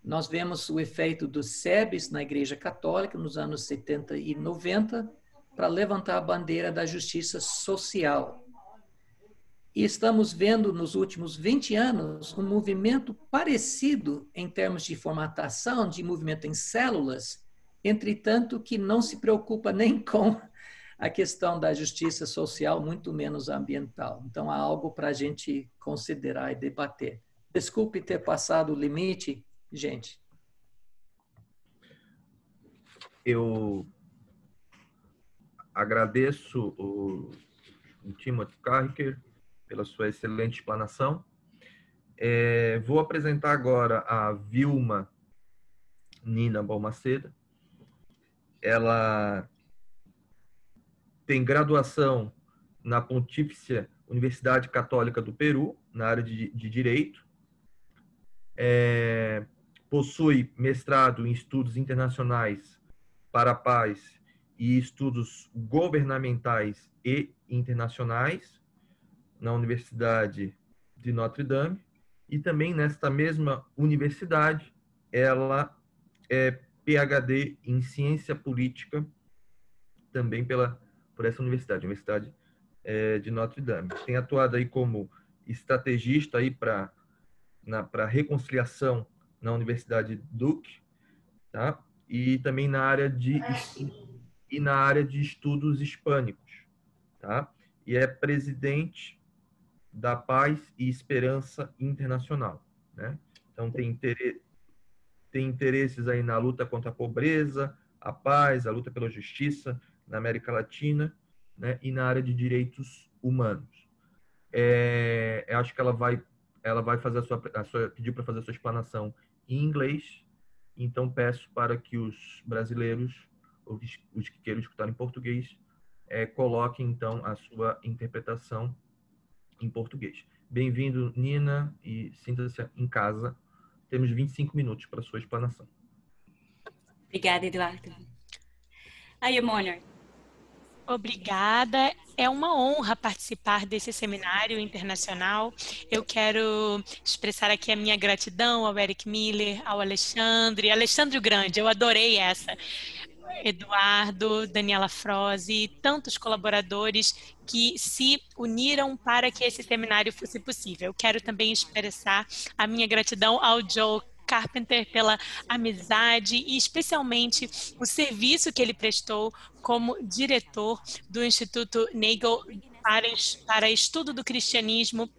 S4: Nós vemos o efeito dos SEBs na Igreja Católica nos anos 70 e 90 para levantar a bandeira da justiça social. E estamos vendo nos últimos 20 anos um movimento parecido em termos de formatação, de movimento em células, entretanto que não se preocupa nem com a questão da justiça social, muito menos ambiental. Então, há algo para a gente considerar e debater. Desculpe ter passado o limite, gente.
S2: Eu agradeço o Timothy Carricker pela sua excelente explanação. Vou apresentar agora a Vilma Nina Balmaceda. Ela tem graduação na Pontifícia Universidade Católica do Peru, na área de Direito. Possui mestrado em Estudos Internacionais para a Paz e Estudos Governamentais e Internacionais na Universidade de Notre Dame. E também nesta mesma universidade, ela é PhD em Ciência Política, também por essa universidade, Universidade de Notre Dame. Tem atuado aí como estrategista aí para reconciliação na Universidade Duke, tá? E também na área de estudos hispânicos, tá? E é presidente da Paz e Esperança Internacional, né? Então tem interesses aí na luta contra a pobreza, a paz, a luta pela justiça na América Latina, né? E na área de direitos humanos. Eu acho que ela vai fazer pediu para fazer a sua explanação em inglês, então peço para que os brasileiros, os que queiram escutar em português, coloquem então a sua interpretação em português. Bem-vindo, Nina, e sinta-se em casa. Temos 25 minutos para a sua explanação.
S5: Obrigada, Eduardo. I am honored.
S1: Obrigada. É uma honra participar desse seminário internacional. Eu quero expressar aqui a minha gratidão ao Eric Miller, ao Alexandre o Grande, eu adorei essa. Eduardo, Daniela Froze e tantos colaboradores que se uniram para que esse seminário fosse possível. Eu quero também expressar a minha gratidão ao Joe Carpenter pela amizade e especialmente o serviço que ele prestou como diretor do Instituto Nagel para estudo do cristianismo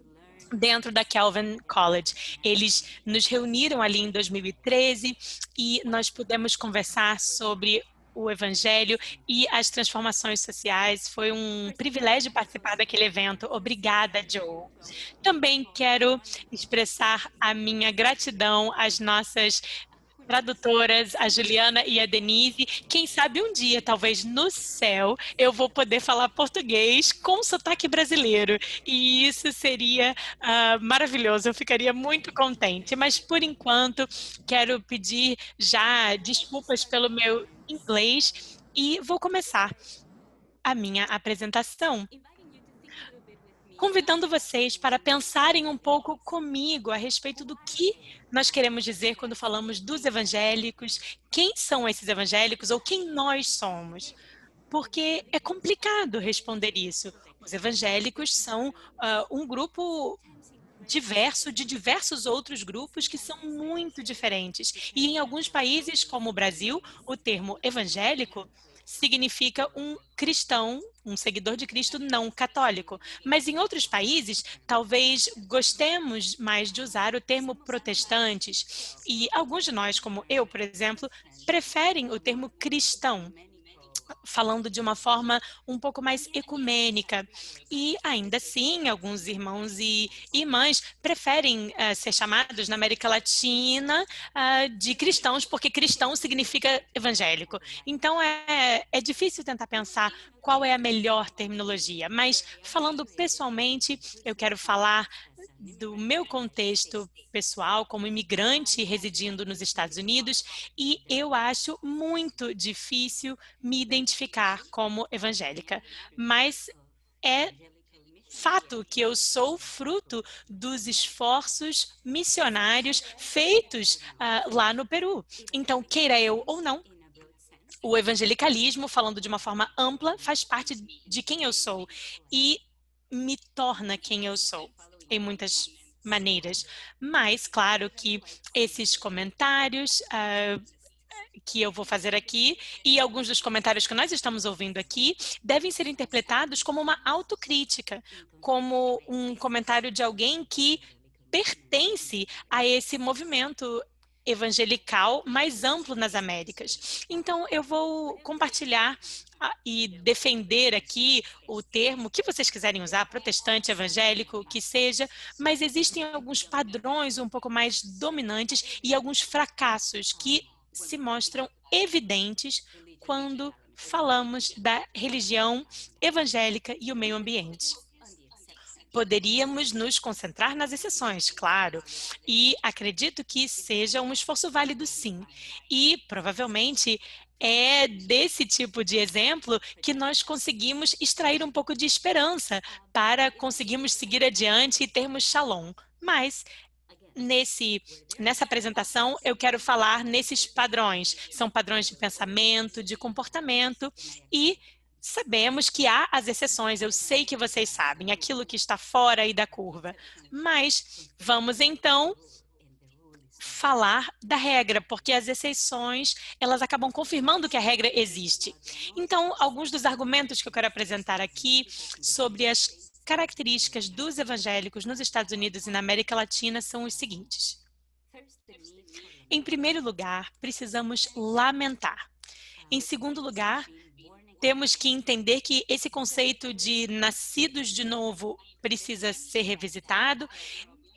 S1: dentro da Calvin College. Eles nos reuniram ali em 2013 e nós pudemos conversar sobre o Evangelho e as transformações sociais. Foi um privilégio participar daquele evento. Obrigada, Joe. Também quero expressar a minha gratidão às nossas tradutoras, a Juliana e a Denise. Quem sabe um dia, talvez no céu, eu vou poder falar português com sotaque brasileiro. E isso seria maravilhoso, eu ficaria muito contente. Mas, por enquanto, quero pedir já desculpas pelo meu inglês e vou começar a minha apresentação, convidando vocês para pensarem um pouco comigo a respeito do que nós queremos dizer quando falamos dos evangélicos, quem são esses evangélicos ou quem nós somos. Porque é complicado responder isso. Os evangélicos são um grupo diverso de diversos outros grupos que são muito diferentes. E em alguns países, como o Brasil, o termo evangélico significa um cristão, um seguidor de Cristo não católico. Mas em outros países, talvez gostemos mais de usar o termo protestantes. E alguns de nós, como eu, por exemplo, preferem o termo cristão, falando de uma forma um pouco mais ecumênica. E ainda assim, alguns irmãos e irmãs preferem ser chamados na América Latina de cristãos, porque cristão significa evangélico. Então, é difícil tentar pensar qual é a melhor terminologia, mas falando pessoalmente, eu quero falar do meu contexto pessoal como imigrante residindo nos Estados Unidos e eu acho muito difícil me identificar como evangélica, mas é fato que eu sou fruto dos esforços missionários feitos lá no Peru. Então, queira eu ou não, o evangelicalismo, falando de uma forma ampla, faz parte de quem eu sou. E me torna quem eu sou, em muitas maneiras. Mas, claro que esses comentários que eu vou fazer aqui e alguns dos comentários que nós estamos ouvindo aqui devem ser interpretados como uma autocrítica, como um comentário de alguém que pertence a esse movimento evangelical mais amplo nas Américas. Então, eu vou compartilhar e defender aqui o termo que vocês quiserem usar, protestante, evangélico, que seja, mas existem alguns padrões um pouco mais dominantes e alguns fracassos que se mostram evidentes quando falamos da religião evangélica e o meio ambiente. Poderíamos nos concentrar nas exceções, claro, e acredito que seja um esforço válido, sim. E, provavelmente, é desse tipo de exemplo que nós conseguimos extrair um pouco de esperança para conseguirmos seguir adiante e termos shalom. Mas, nessa apresentação, eu quero falar nesses padrões. São padrões de pensamento, de comportamento e sabemos que há as exceções, eu sei que vocês sabem, aquilo que está fora aí da curva. Mas vamos então falar da regra, porque as exceções, elas acabam confirmando que a regra existe. Então, alguns dos argumentos que eu quero apresentar aqui sobre as características dos evangélicos nos Estados Unidos e na América Latina são os seguintes. Em primeiro lugar, precisamos lamentar. Em segundo lugar, temos que entender que esse conceito de nascidos de novo precisa ser revisitado.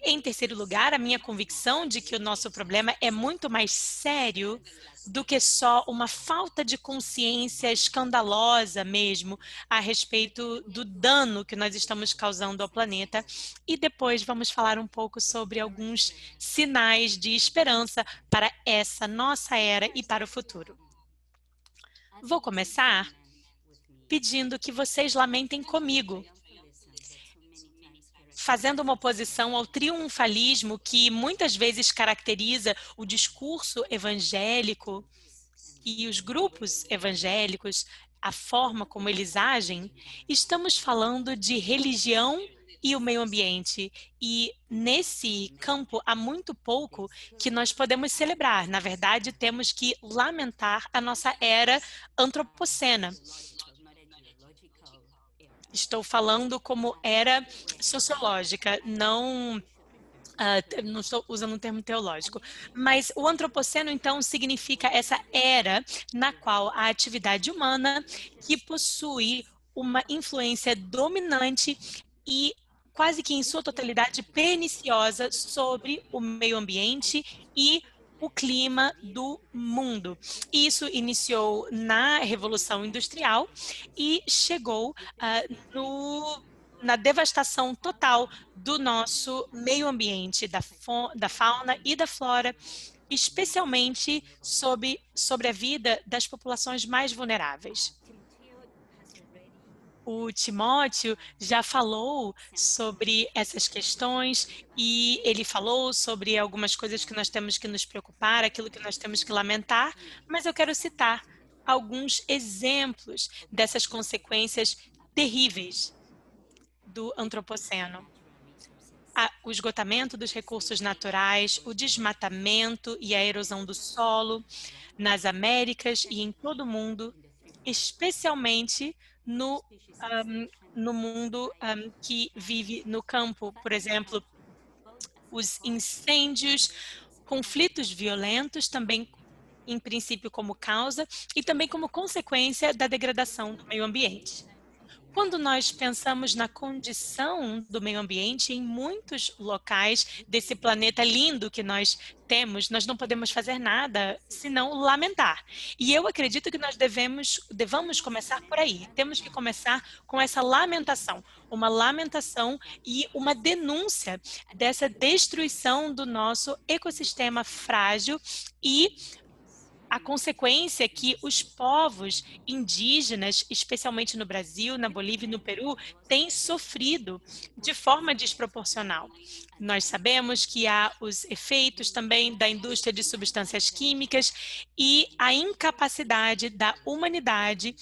S1: Em terceiro lugar, a minha convicção de que o nosso problema é muito mais sério do que só uma falta de consciência escandalosa mesmo a respeito do dano que nós estamos causando ao planeta. E depois vamos falar um pouco sobre alguns sinais de esperança para essa nossa era e para o futuro. Vou começar pedindo que vocês lamentem comigo, fazendo uma oposição ao triunfalismo que muitas vezes caracteriza o discurso evangélico e os grupos evangélicos, a forma como eles agem. Estamos falando de religião e o meio ambiente. E nesse campo há muito pouco que nós podemos celebrar. Na verdade, temos que lamentar a nossa era antropocena. Estou falando como era sociológica, não estou usando um termo teológico. Mas o antropoceno, então, significa essa era na qual a atividade humana que possui uma influência dominante e quase que em sua totalidade perniciosa sobre o meio ambiente e o clima do mundo. Isso iniciou na Revolução Industrial e chegou na devastação total do nosso meio ambiente, da fauna e da flora, especialmente sobre a vida das populações mais vulneráveis. O Timóteo já falou sobre essas questões e ele falou sobre algumas coisas que nós temos que nos preocupar, aquilo que nós temos que lamentar, mas eu quero citar alguns exemplos dessas consequências terríveis do antropoceno. O esgotamento dos recursos naturais, o desmatamento e a erosão do solo nas Américas e em todo o mundo, especialmente no mundo que vive no campo, por exemplo, os incêndios, conflitos violentos, também em princípio como causa e também como consequência da degradação do meio ambiente. Quando nós pensamos na condição do meio ambiente, em muitos locais desse planeta lindo que nós temos, nós não podemos fazer nada senão lamentar. E eu acredito que nós devamos começar por aí. Temos que começar com essa lamentação, uma lamentação e uma denúncia dessa destruição do nosso ecossistema frágil e a consequência que os povos indígenas, especialmente no Brasil, na Bolívia e no Peru, têm sofrido de forma desproporcional. Nós sabemos que há os efeitos também da indústria de substâncias químicas e a incapacidade da humanidade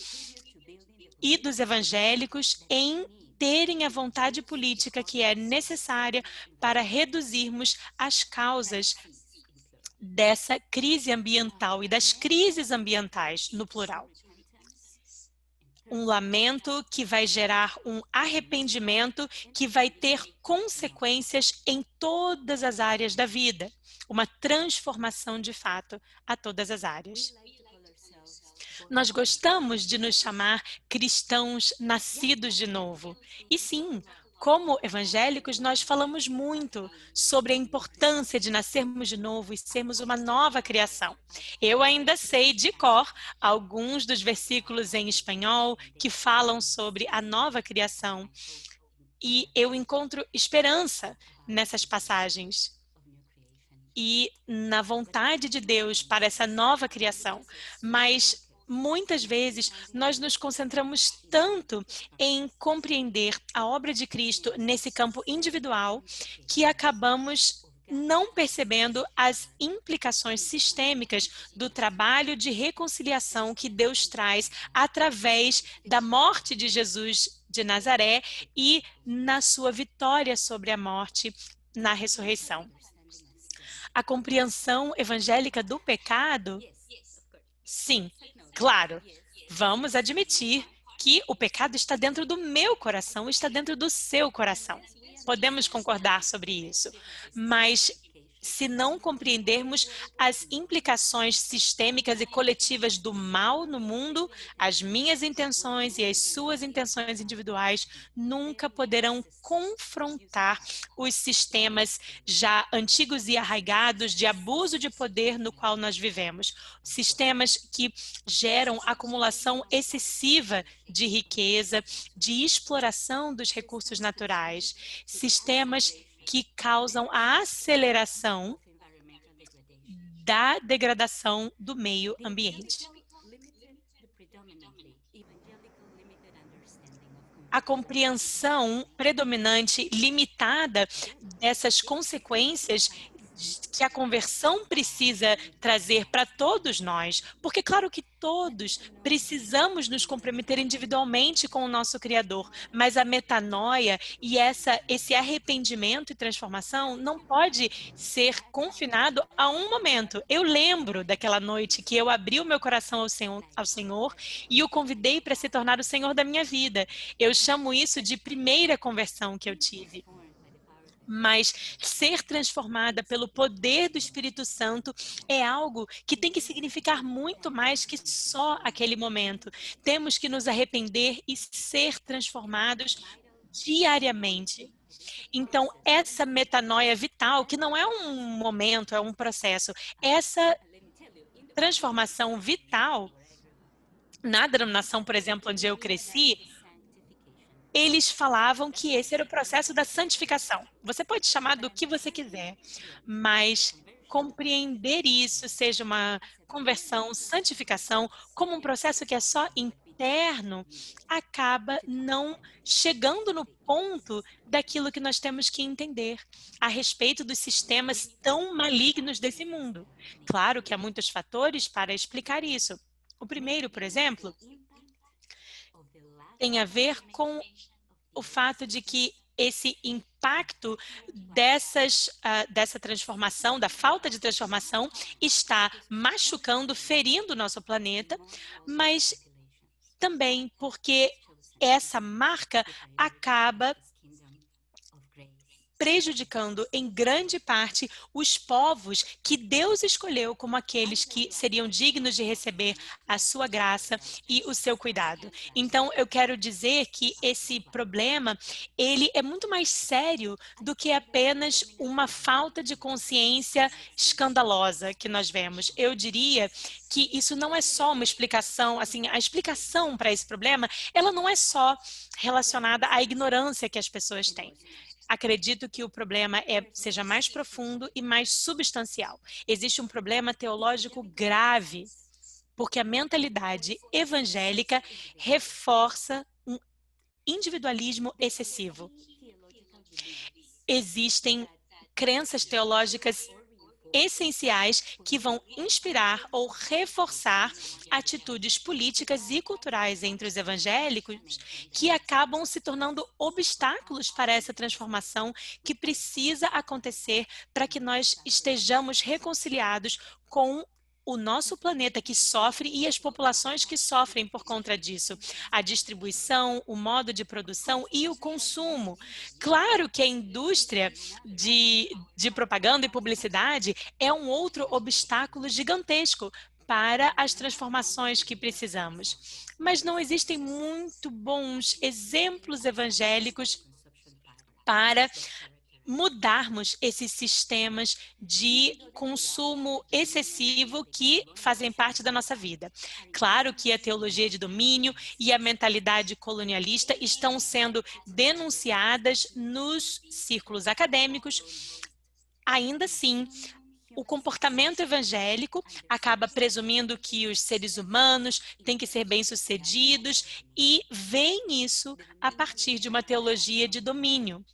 S1: e dos evangélicos em terem a vontade política que é necessária para reduzirmos as causas dessa crise ambiental e das crises ambientais, no plural. Um lamento que vai gerar um arrependimento que vai ter consequências em todas as áreas da vida. Uma transformação de fato a todas as áreas. Nós gostamos de nos chamar cristãos nascidos de novo. E sim, como evangélicos, nós falamos muito sobre a importância de nascermos de novo e sermos uma nova criação. Eu ainda sei de cor alguns dos versículos em espanhol que falam sobre a nova criação. E eu encontro esperança nessas passagens e na vontade de Deus para essa nova criação. Mas muitas vezes nós nos concentramos tanto em compreender a obra de Cristo nesse campo individual que acabamos não percebendo as implicações sistêmicas do trabalho de reconciliação que Deus traz através da morte de Jesus de Nazaré e na sua vitória sobre a morte na ressurreição. A compreensão evangélica do pecado? Sim, claro. Vamos admitir que o pecado está dentro do meu coração, está dentro do seu coração. Podemos concordar sobre isso. Mas se não compreendermos as implicações sistêmicas e coletivas do mal no mundo, as minhas intenções e as suas intenções individuais nunca poderão confrontar os sistemas já antigos e arraigados de abuso de poder no qual nós vivemos. Sistemas que geram acumulação excessiva de riqueza, de exploração dos recursos naturais, sistemas que causam a aceleração da degradação do meio ambiente. A compreensão predominante, limitada dessas consequências que a conversão precisa trazer para todos nós, porque claro que todos precisamos nos comprometer individualmente com o nosso Criador, mas a metanoia e esse arrependimento e transformação não pode ser confinado a um momento. Eu lembro daquela noite que eu abri o meu coração ao Senhor e o convidei para se tornar o Senhor da minha vida. Eu chamo isso de primeira conversão que eu tive. Mas ser transformada pelo poder do Espírito Santo é algo que tem que significar muito mais que só aquele momento. Temos que nos arrepender e ser transformados diariamente. Então, essa metanoia vital, que não é um momento, é um processo, essa transformação vital, na denominação, por exemplo, onde eu cresci, eles falavam que esse era o processo da santificação. Você pode chamar do que você quiser, mas compreender isso, seja uma conversão, santificação, como um processo que é só interno, acaba não chegando no ponto daquilo que nós temos que entender a respeito dos sistemas tão malignos desse mundo. Claro que há muitos fatores para explicar isso. O primeiro, por exemplo, tem a ver com o fato de que esse impacto dessa transformação, da falta de transformação, está machucando, ferindo o nosso planeta, mas também porque essa marca acaba prejudicando em grande parte os povos que Deus escolheu como aqueles que seriam dignos de receber a sua graça e o seu cuidado. Então, eu quero dizer que esse problema, ele é muito mais sério do que apenas uma falta de consciência escandalosa que nós vemos. Eu diria que isso não é só uma explicação, assim, a explicação para esse problema, ela não é só relacionada à ignorância que as pessoas têm. Acredito que o problema seja mais profundo e mais substancial. Existe um problema teológico grave, porque a mentalidade evangélica reforça um individualismo excessivo. Existem crenças teológicas essenciais que vão inspirar ou reforçar atitudes políticas e culturais entre os evangélicos que acabam se tornando obstáculos para essa transformação que precisa acontecer para que nós estejamos reconciliados com o nosso planeta que sofre e as populações que sofrem por conta disso. A distribuição, o modo de produção e o consumo. Claro que a indústria de propaganda e publicidade é um outro obstáculo gigantesco para as transformações que precisamos. Mas não existem muito bons exemplos evangélicos para mudarmos esses sistemas de consumo excessivo que fazem parte da nossa vida. Claro que a teologia de domínio e a mentalidade colonialista estão sendo denunciadas nos círculos acadêmicos. Ainda assim, o comportamento evangélico acaba presumindo que os seres humanos têm que ser bem-sucedidos e veem isso a partir de uma teologia de domínio.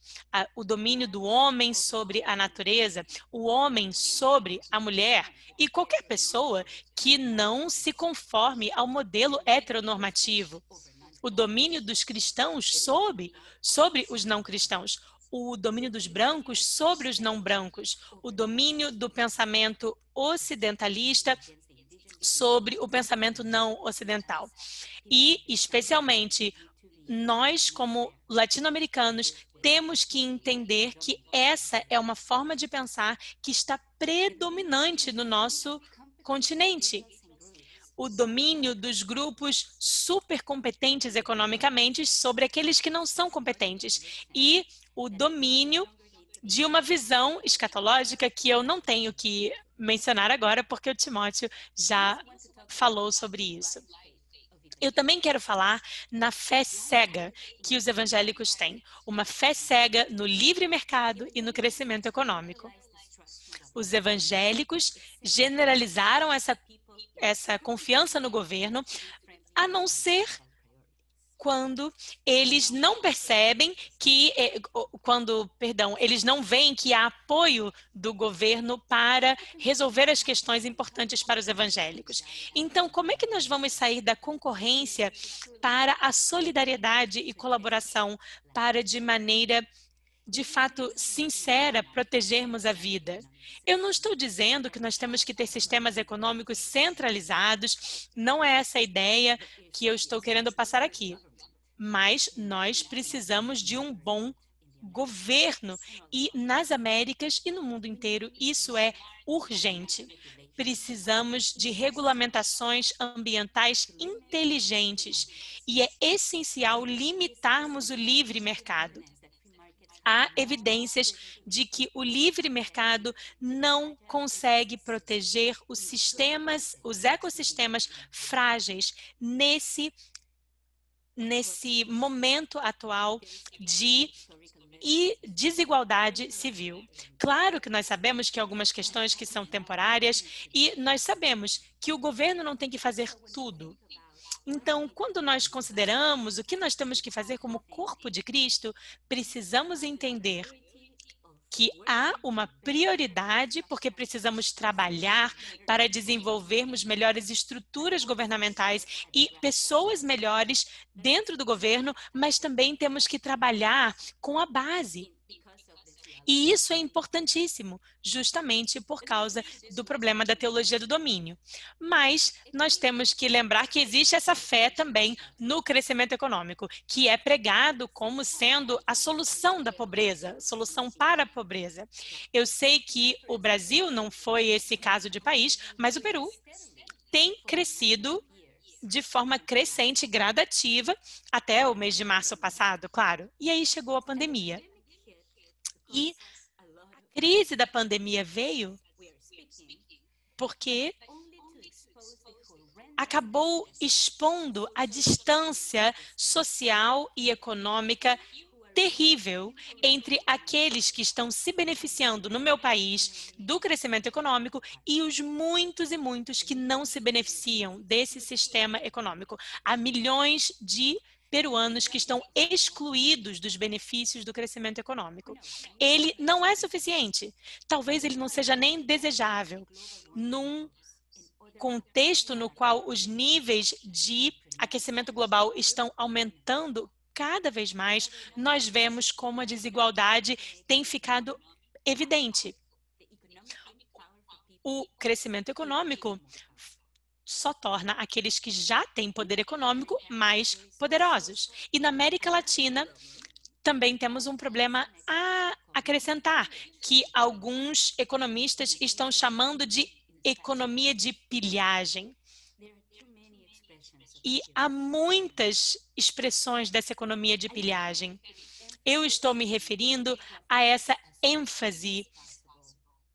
S1: O domínio do homem sobre a natureza, o homem sobre a mulher e qualquer pessoa que não se conforme ao modelo heteronormativo. O domínio dos cristãos sobre os não cristãos. O domínio dos brancos sobre os não brancos, o domínio do pensamento ocidentalista sobre o pensamento não ocidental. E, especialmente, nós, como latino-americanos, temos que entender que essa é uma forma de pensar que está predominante no nosso continente. O domínio dos grupos super competentes economicamente sobre aqueles que não são competentes e o domínio de uma visão escatológica que eu não tenho que mencionar agora porque o Timóteo já falou sobre isso. Eu também quero falar na fé cega que os evangélicos têm, uma fé cega no livre mercado e no crescimento econômico. Os evangélicos generalizaram essa confiança no governo, a não ser quando eles não percebem que, eles não veem que há apoio do governo para resolver as questões importantes para os evangélicos. Então, como é que nós vamos sair da concorrência para a solidariedade e colaboração para, de maneira de fato sincera, protegermos a vida? Eu não estou dizendo que nós temos que ter sistemas econômicos centralizados, não é essa a ideia que eu estou querendo passar aqui. Mas nós precisamos de um bom governo e nas Américas e no mundo inteiro isso é urgente. Precisamos de regulamentações ambientais inteligentes e é essencial limitarmos o livre mercado. Há evidências de que o livre mercado não consegue proteger os ecossistemas frágeis nesse momento atual de desigualdade civil. Claro que nós sabemos que há algumas questões que são temporárias e nós sabemos que o governo não tem que fazer tudo. Então, quando nós consideramos o que nós temos que fazer como corpo de Cristo, precisamos entender que há uma prioridade porque precisamos trabalhar para desenvolvermos melhores estruturas governamentais e pessoas melhores dentro do governo, mas também temos que trabalhar com a base. E isso é importantíssimo, justamente por causa do problema da teologia do domínio. Mas nós temos que lembrar que existe essa fé também no crescimento econômico, que é pregado como sendo a solução da pobreza, solução para a pobreza. Eu sei que o Brasil não foi esse caso de país, mas o Peru tem crescido de forma crescente, gradativa, até o mês de março passado, claro. E aí chegou a pandemia. E a crise da pandemia veio porque acabou expondo a distância social e econômica terrível entre aqueles que estão se beneficiando no meu país do crescimento econômico e os muitos e muitos que não se beneficiam desse sistema econômico. Há milhões de peruanos que estão excluídos dos benefícios do crescimento econômico. Ele não é suficiente. Talvez ele não seja nem desejável num contexto no qual os níveis de aquecimento global estão aumentando cada vez mais. Nós vemos como a desigualdade tem ficado evidente. O crescimento econômico só torna aqueles que já têm poder econômico mais poderosos. E na América Latina, também temos um problema a acrescentar, que alguns economistas estão chamando de economia de pilhagem. E há muitas expressões dessa economia de pilhagem. Eu estou me referindo a essa ênfase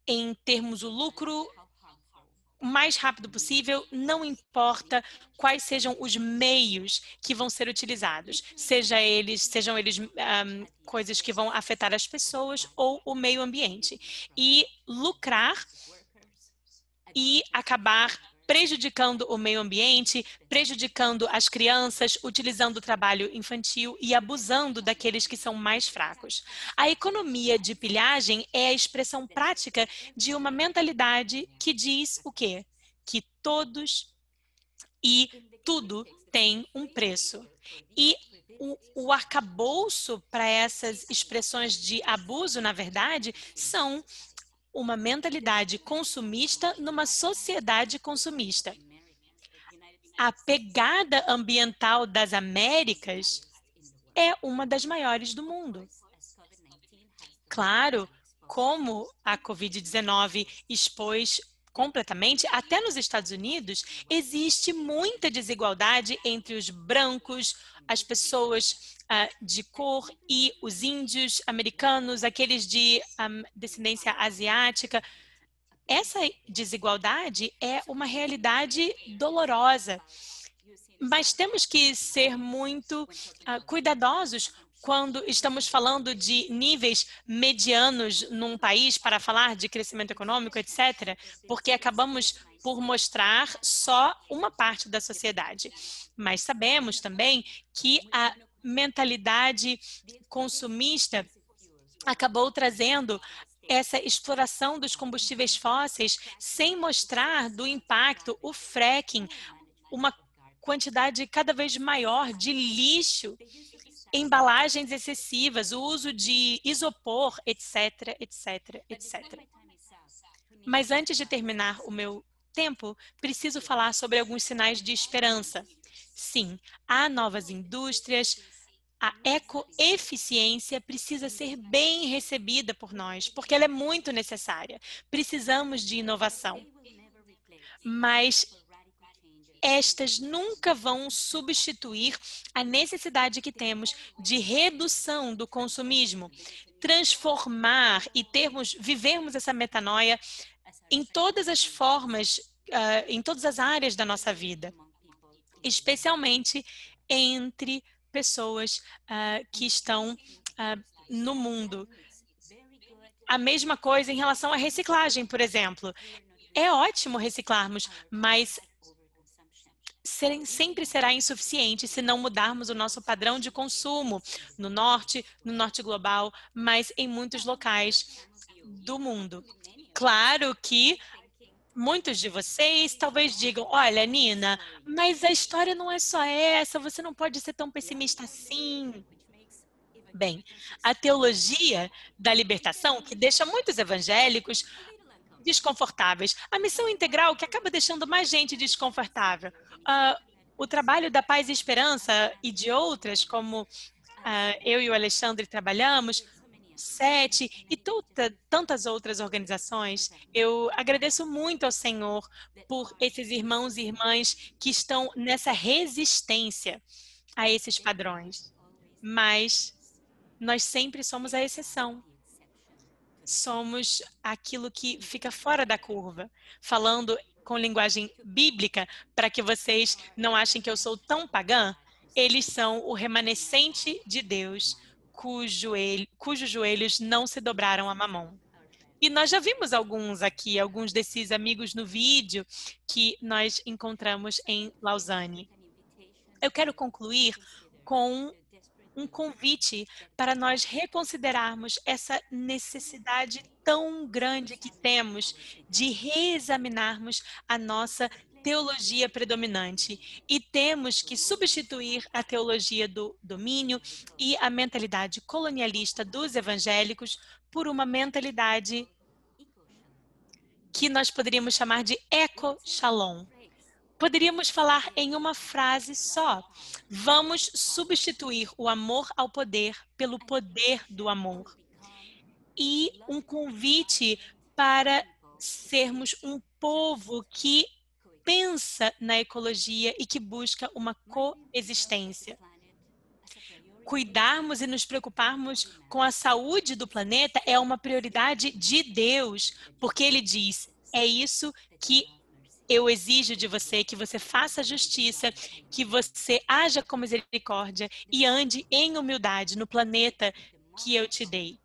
S1: em termos o lucro o mais rápido possível, não importa quais sejam os meios que vão ser utilizados, sejam eles coisas que vão afetar as pessoas ou o meio ambiente. E lucrar e acabar prejudicando o meio ambiente, prejudicando as crianças, utilizando o trabalho infantil e abusando daqueles que são mais fracos. A economia de pilhagem é a expressão prática de uma mentalidade que diz o quê? Que todos e tudo tem um preço. E o arcabouço para essas expressões de abuso, na verdade, são uma mentalidade consumista numa sociedade consumista. A pegada ambiental das Américas é uma das maiores do mundo. Claro, como a Covid-19 expôs completamente, até nos Estados Unidos, existe muita desigualdade entre os brancos, as pessoas de cor e os índios americanos, aqueles de descendência asiática. Essa desigualdade é uma realidade dolorosa, mas temos que ser muito cuidadosos quando estamos falando de níveis medianos num país para falar de crescimento econômico, etc., porque acabamos por mostrar só uma parte da sociedade. Mas sabemos também que a mentalidade consumista acabou trazendo essa exploração dos combustíveis fósseis sem mostrar do impacto, o fracking, uma quantidade cada vez maior de lixo, embalagens excessivas, o uso de isopor, etc, etc, etc. Mas antes de terminar o meu tempo, preciso falar sobre alguns sinais de esperança. Sim, há novas indústrias, a ecoeficiência precisa ser bem recebida por nós, porque ela é muito necessária. Precisamos de inovação. Mas estas nunca vão substituir a necessidade que temos de redução do consumismo, transformar e vivermos essa metanoia em todas as formas, em todas as áreas da nossa vida, especialmente entre pessoas que estão no mundo. A mesma coisa em relação à reciclagem, por exemplo. É ótimo reciclarmos, mas sempre será insuficiente se não mudarmos o nosso padrão de consumo no norte global, mas em muitos locais do mundo. Claro que muitos de vocês talvez digam, olha, Nina, mas a história não é só essa, você não pode ser tão pessimista assim. Bem, a teologia da libertação, que deixa muitos evangélicos desconfortáveis, a missão integral, que acaba deixando mais gente desconfortável, o trabalho da Paz e Esperança e de outras, como eu e o Alexandre trabalhamos, SETI e tantas outras organizações. Eu agradeço muito ao Senhor por esses irmãos e irmãs que estão nessa resistência a esses padrões. Mas nós sempre somos a exceção. Somos aquilo que fica fora da curva. Falando com linguagem bíblica, para que vocês não achem que eu sou tão pagã, eles são o remanescente de Deus, cujos joelhos não se dobraram a Mamon. E nós já vimos alguns desses amigos no vídeo que nós encontramos em Lausanne. Eu quero concluir com um convite para nós reconsiderarmos essa necessidade tão grande que temos de reexaminarmos a nossa teologia predominante. E temos que substituir a teologia do domínio e a mentalidade colonialista dos evangélicos por uma mentalidade que nós poderíamos chamar de eco-shalom. Poderíamos falar em uma frase só. Vamos substituir o amor ao poder pelo poder do amor. E um convite para sermos um povo que pensa na ecologia e que busca uma coexistência. Cuidarmos e nos preocuparmos com a saúde do planeta é uma prioridade de Deus, porque Ele diz, é isso que eu exijo de você, que você faça justiça, que você haja com misericórdia e ande em humildade no planeta que eu te dei.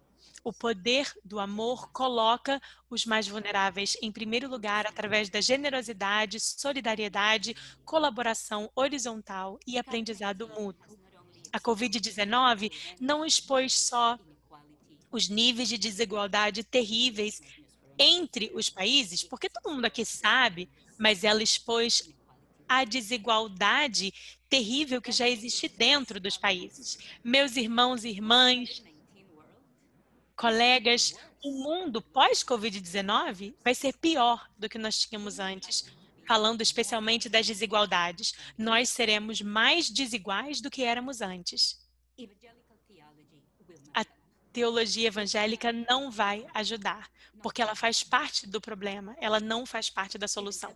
S1: O poder do amor coloca os mais vulneráveis em primeiro lugar através da generosidade, solidariedade, colaboração horizontal e aprendizado mútuo. A Covid-19 não expôs só os níveis de desigualdade terríveis entre os países, porque todo mundo aqui sabe, mas ela expôs a desigualdade terrível que já existe dentro dos países. Meus irmãos e irmãs, colegas, o mundo pós-Covid-19 vai ser pior do que nós tínhamos antes, falando especialmente das desigualdades. Nós seremos mais desiguais do que éramos antes. A teologia evangélica não vai ajudar, porque ela faz parte do problema, ela não faz parte da solução.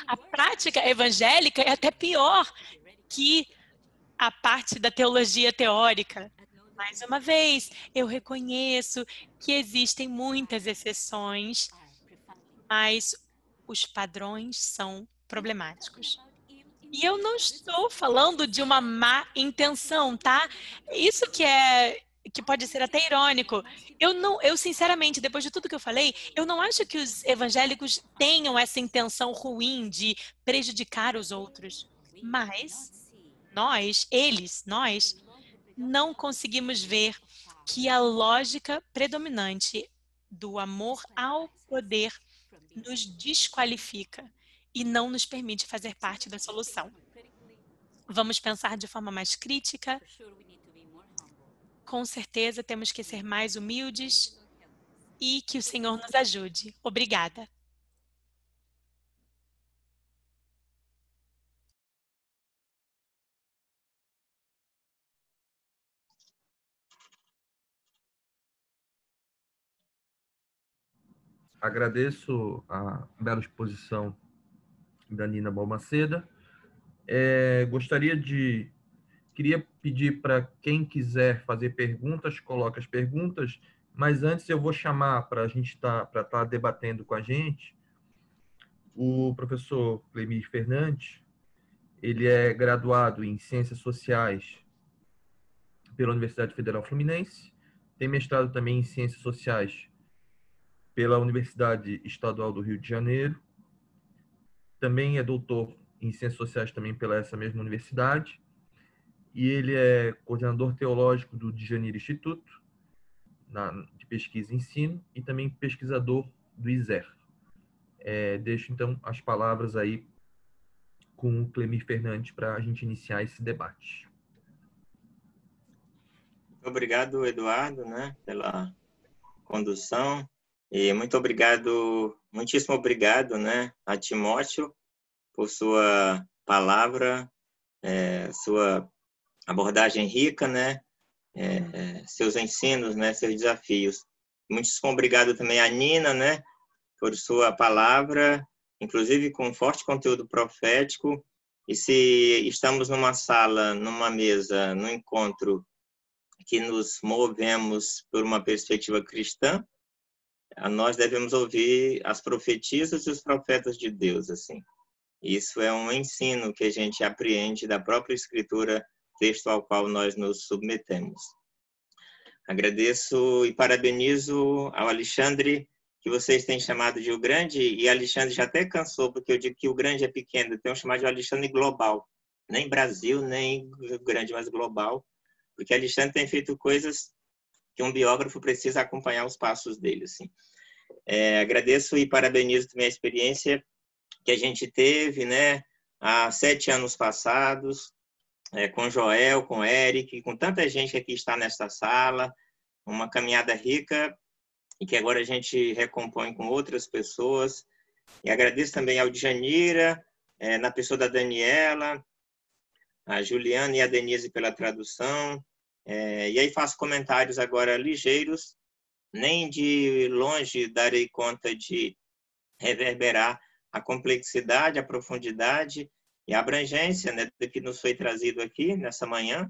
S1: A prática evangélica é até pior que a parte da teologia teórica. Mais uma vez, eu reconheço que existem muitas exceções, mas os padrões são problemáticos. E eu não estou falando de uma má intenção, tá? Isso que pode ser até irônico. Eu sinceramente, depois de tudo que eu falei, eu não acho que os evangélicos tenham essa intenção ruim de prejudicar os outros. Mas nós não conseguimos ver que a lógica predominante do amor ao poder nos desqualifica e não nos permite fazer parte da solução. Vamos pensar de forma mais crítica. Com certeza temos que ser mais humildes e que o Senhor nos ajude. Obrigada.
S2: Agradeço a bela exposição da Nina Balmaceda. Queria pedir para quem quiser fazer perguntas, coloque as perguntas, mas antes eu vou chamar para estar debatendo com a gente o professor Clemir Fernandes. Ele é graduado em Ciências Sociais pela Universidade Federal Fluminense, tem mestrado também em Ciências Sociais pela Universidade Estadual do Rio de Janeiro, também é doutor em Ciências Sociais também pela essa mesma universidade, e ele é coordenador teológico do Djanira Instituto, de pesquisa e ensino, e também pesquisador do ISER. Deixo, então, as palavras aí com o Clemir Fernandes para a gente iniciar esse debate.
S6: Obrigado, Eduardo, pela condução, e muitíssimo obrigado, a Timóteo por sua palavra, sua abordagem rica, seus ensinos, seus desafios. Muitíssimo obrigado também a Nina, por sua palavra, inclusive com forte conteúdo profético. E se estamos numa sala, numa mesa, num encontro que nos movemos por uma perspectiva cristã, nós devemos ouvir as profetisas e os profetas de Deus, assim. Isso é um ensino que a gente apreende da própria Escritura, texto ao qual nós nos submetemos. Agradeço e parabenizo ao Alexandre, que vocês têm chamado de o Grande, e Alexandre já até cansou, porque eu digo que o Grande é pequeno, eu tenho chamado de Alexandre Global, nem Brasil, nem Rio Grande, mas global, porque Alexandre tem feito coisas que um biógrafo precisa acompanhar os passos dele, assim. Agradeço e parabenizo também a experiência que a gente teve, né, há 7 anos passados, com Joel, com Eric, com tanta gente que aqui está nesta sala, uma caminhada rica e que agora a gente recompõe com outras pessoas. E agradeço também ao Djanira, na pessoa da Daniela, a Juliana e a Denise pela tradução. E aí faço comentários agora ligeiros, nem de longe darei conta de reverberar a complexidade, a profundidade e a abrangência, né, do que nos foi trazido aqui nessa manhã.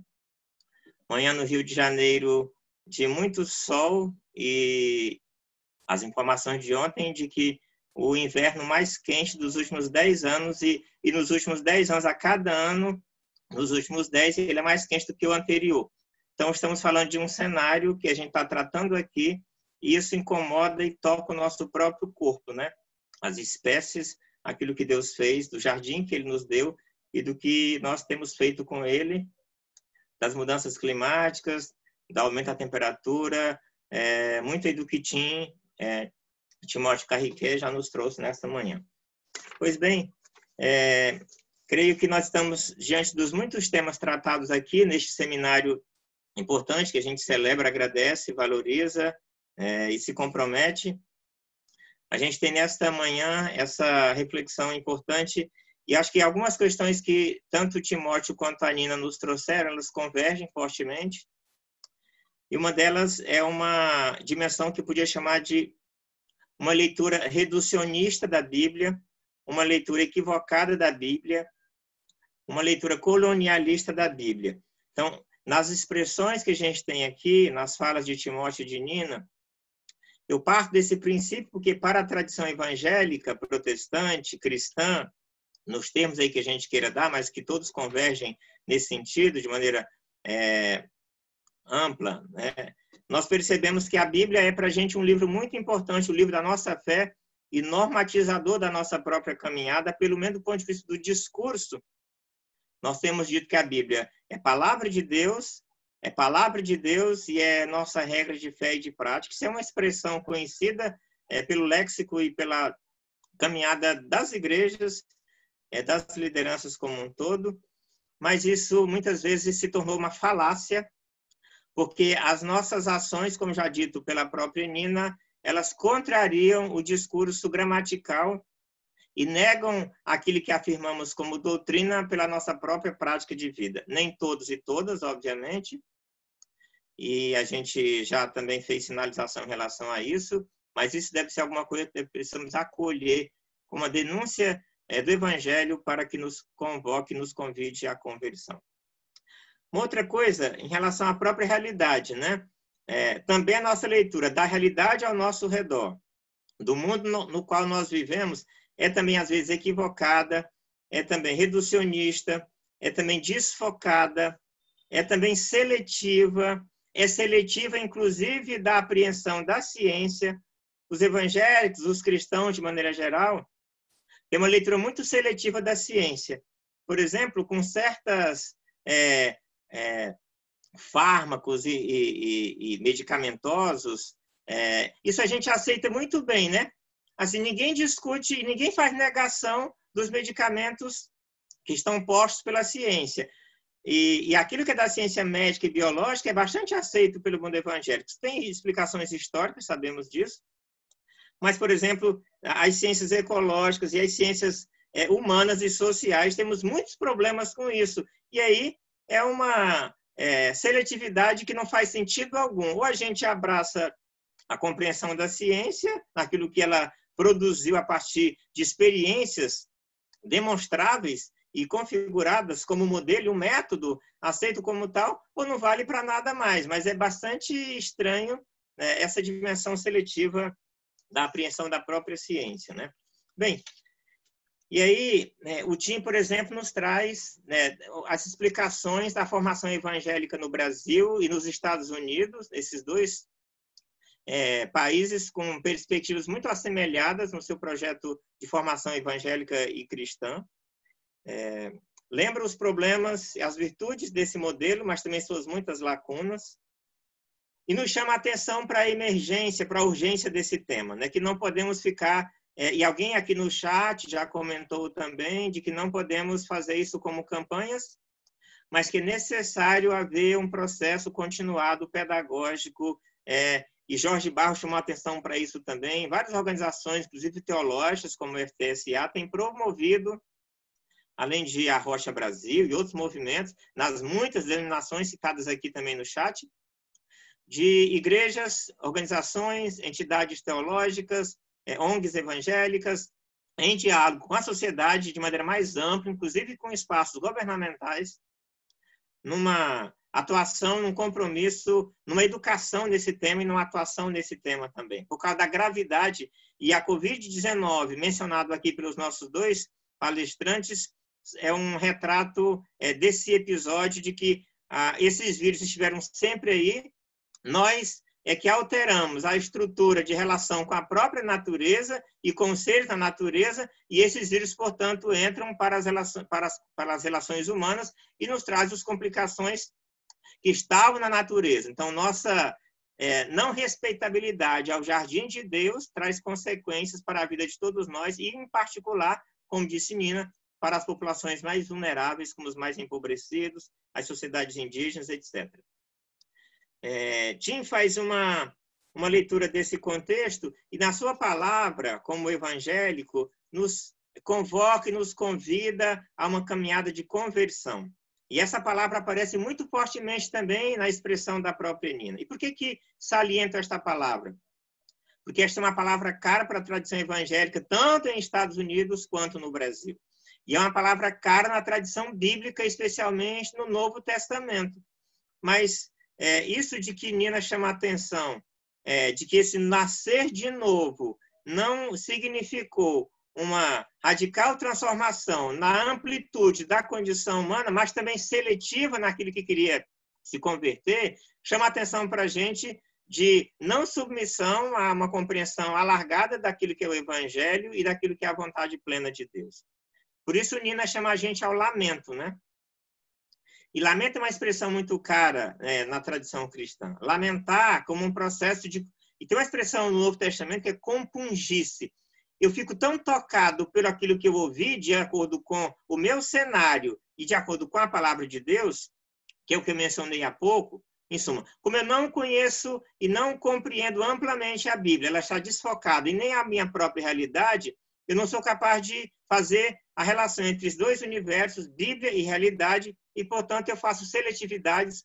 S6: Manhã no Rio de Janeiro de muito sol e as informações de ontem de que o inverno mais quente dos últimos 10 anos e nos últimos 10 anos, a cada ano, nos últimos 10, ele é mais quente do que o anterior. Então, estamos falando de um cenário que a gente está tratando aqui e isso incomoda e toca o nosso próprio corpo, né? As espécies, aquilo que Deus fez, do jardim que Ele nos deu e do que nós temos feito com Ele, das mudanças climáticas, do aumento da temperatura, muito aí do que Timóteo Carriquet já nos trouxe nesta manhã. Pois bem, creio que nós estamos diante dos muitos temas tratados aqui neste seminário importante que a gente celebra, agradece, valoriza e se compromete. A gente tem nesta manhã essa reflexão importante e acho que algumas questões que tanto o Timóteo quanto a Nina nos trouxeram, elas convergem fortemente. E uma delas é uma dimensão que eu podia chamar de uma leitura reducionista da Bíblia, uma leitura equivocada da Bíblia, uma leitura colonialista da Bíblia. Então, nas expressões que a gente tem aqui, nas falas de Timóteo e de Nina, eu parto desse princípio porque para a tradição evangélica, protestante, cristã, nos termos aí que a gente queira dar, mas que todos convergem nesse sentido, de maneira ampla, né? Nós percebemos que a Bíblia é para a gente um livro muito importante, o livro da nossa fé e normatizador da nossa própria caminhada, pelo menos do ponto de vista do discurso. Nós temos dito que a Bíblia é palavra de Deus e é nossa regra de fé e de prática. Isso é uma expressão conhecida pelo léxico e pela caminhada das igrejas, das lideranças como um todo, mas isso muitas vezes se tornou uma falácia, porque as nossas ações, como já dito pela própria Nina, elas contrariam o discurso gramatical e negam aquilo que afirmamos como doutrina pela nossa própria prática de vida. Nem todos e todas, obviamente, e a gente já também fez sinalização em relação a isso, mas isso deve ser alguma coisa que precisamos acolher como uma denúncia do Evangelho para que nos convoque, nos convide à conversão. Uma outra coisa, em relação à própria realidade, né? Também a nossa leitura da realidade ao nosso redor, do mundo no qual nós vivemos, é também às vezes equivocada, é também reducionista, é também desfocada, é também seletiva, é seletiva inclusive da apreensão da ciência. Os evangélicos, os cristãos de maneira geral, têm uma leitura muito seletiva da ciência. Por exemplo, com certas fármacos e medicamentosos, isso a gente aceita muito bem, né? Assim, ninguém discute e ninguém faz negação dos medicamentos que estão postos pela ciência. E aquilo que é da ciência médica e biológica é bastante aceito pelo mundo evangélico. Tem explicações históricas, sabemos disso, mas, por exemplo, as ciências ecológicas e as ciências humanas e sociais, temos muitos problemas com isso. E aí é uma seletividade que não faz sentido algum. Ou a gente abraça a compreensão da ciência, naquilo que ela produziu a partir de experiências demonstráveis e configuradas como modelo e um método aceito como tal, ou não vale para nada mais. Mas é bastante estranho, né, essa dimensão seletiva da apreensão da própria ciência, né? Bem, e aí o Tim, por exemplo, nos traz, né, as explicações da formação evangélica no Brasil e nos Estados Unidos, esses dois países com perspectivas muito assemelhadas no seu projeto de formação evangélica e cristã. lembra os problemas e as virtudes desse modelo, mas também suas muitas lacunas, e nos chama a atenção para a emergência, para a urgência desse tema, né? Que não podemos ficar... e alguém aqui no chat já comentou também de que não podemos fazer isso como campanhas, mas que é necessário haver um processo continuado pedagógico, e Jorge Barros chamou atenção para isso também. Várias organizações, inclusive teológicas, como o FTSA, têm promovido, além de a Rocha Brasil e outros movimentos, nas muitas denominações citadas aqui também no chat, de igrejas, organizações, entidades teológicas, ONGs evangélicas, em diálogo com a sociedade de maneira mais ampla, inclusive com espaços governamentais, numa atuação, num compromisso, numa educação nesse tema e numa atuação nesse tema também. Por causa da gravidade, e a Covid-19, mencionado aqui pelos nossos dois palestrantes, é um retrato desse episódio de que esses vírus estiveram sempre aí. Nós é que alteramos a estrutura de relação com a própria natureza e com os seres da natureza, e esses vírus, portanto, entram para as relações humanas e nos trazem as complicações que estavam na natureza. Então, nossa não respeitabilidade ao jardim de Deus traz consequências para a vida de todos nós e, em particular, como disse Nina, para as populações mais vulneráveis, como os mais empobrecidos, as sociedades indígenas, etc. Tim faz uma leitura desse contexto e, na sua palavra, como evangélico, nos convoca e nos convida a uma caminhada de conversão. E essa palavra aparece muito fortemente também na expressão da própria Nina. E por que saliento esta palavra? Porque esta é uma palavra cara para a tradição evangélica, tanto em Estados Unidos quanto no Brasil. E é uma palavra cara na tradição bíblica, especialmente no Novo Testamento. Mas isso de que Nina chama a atenção, de que esse nascer de novo não significou uma radical transformação na amplitude da condição humana, mas também seletiva naquilo que queria se converter, chama a atenção para a gente de não submissão a uma compreensão alargada daquilo que é o Evangelho e daquilo que é a vontade plena de Deus. Por isso, Nina chama a gente ao lamento, né? E lamento é uma expressão muito cara na tradição cristã. Lamentar como um processo de... E tem uma expressão no Novo Testamento que é compungir-se. Eu fico tão tocado pelo aquilo que eu ouvi, de acordo com o meu cenário e de acordo com a palavra de Deus, que é o que eu mencionei há pouco. Em suma, como eu não conheço e não compreendo amplamente a Bíblia, ela está desfocada e nem a minha própria realidade, eu não sou capaz de fazer a relação entre os dois universos, Bíblia e realidade, e, portanto, eu faço seletividades,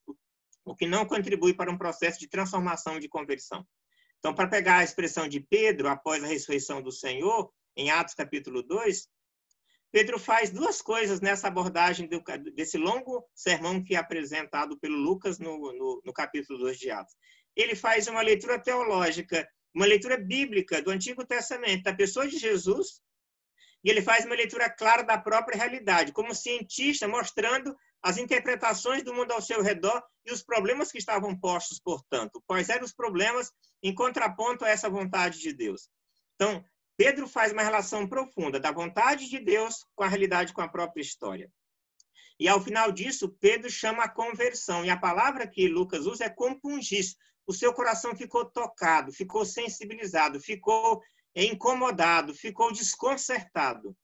S6: o que não contribui para um processo de transformação e de conversão. Então, para pegar a expressão de Pedro, após a ressurreição do Senhor, em Atos capítulo 2, Pedro faz duas coisas nessa abordagem desse longo sermão que é apresentado pelo Lucas no capítulo 2 de Atos. Ele faz uma leitura teológica, uma leitura bíblica do Antigo Testamento, da pessoa de Jesus, e ele faz uma leitura clara da própria realidade, como cientista, mostrando as interpretações do mundo ao seu redor e os problemas que estavam postos, portanto. Quais eram os problemas em contraponto a essa vontade de Deus? Então, Pedro faz uma relação profunda da vontade de Deus com a realidade, com a própria história. E, ao final disso, Pedro chama a conversão. E a palavra que Lucas usa é compungir. O seu coração ficou tocado, ficou sensibilizado, ficou incomodado, ficou desconcertado.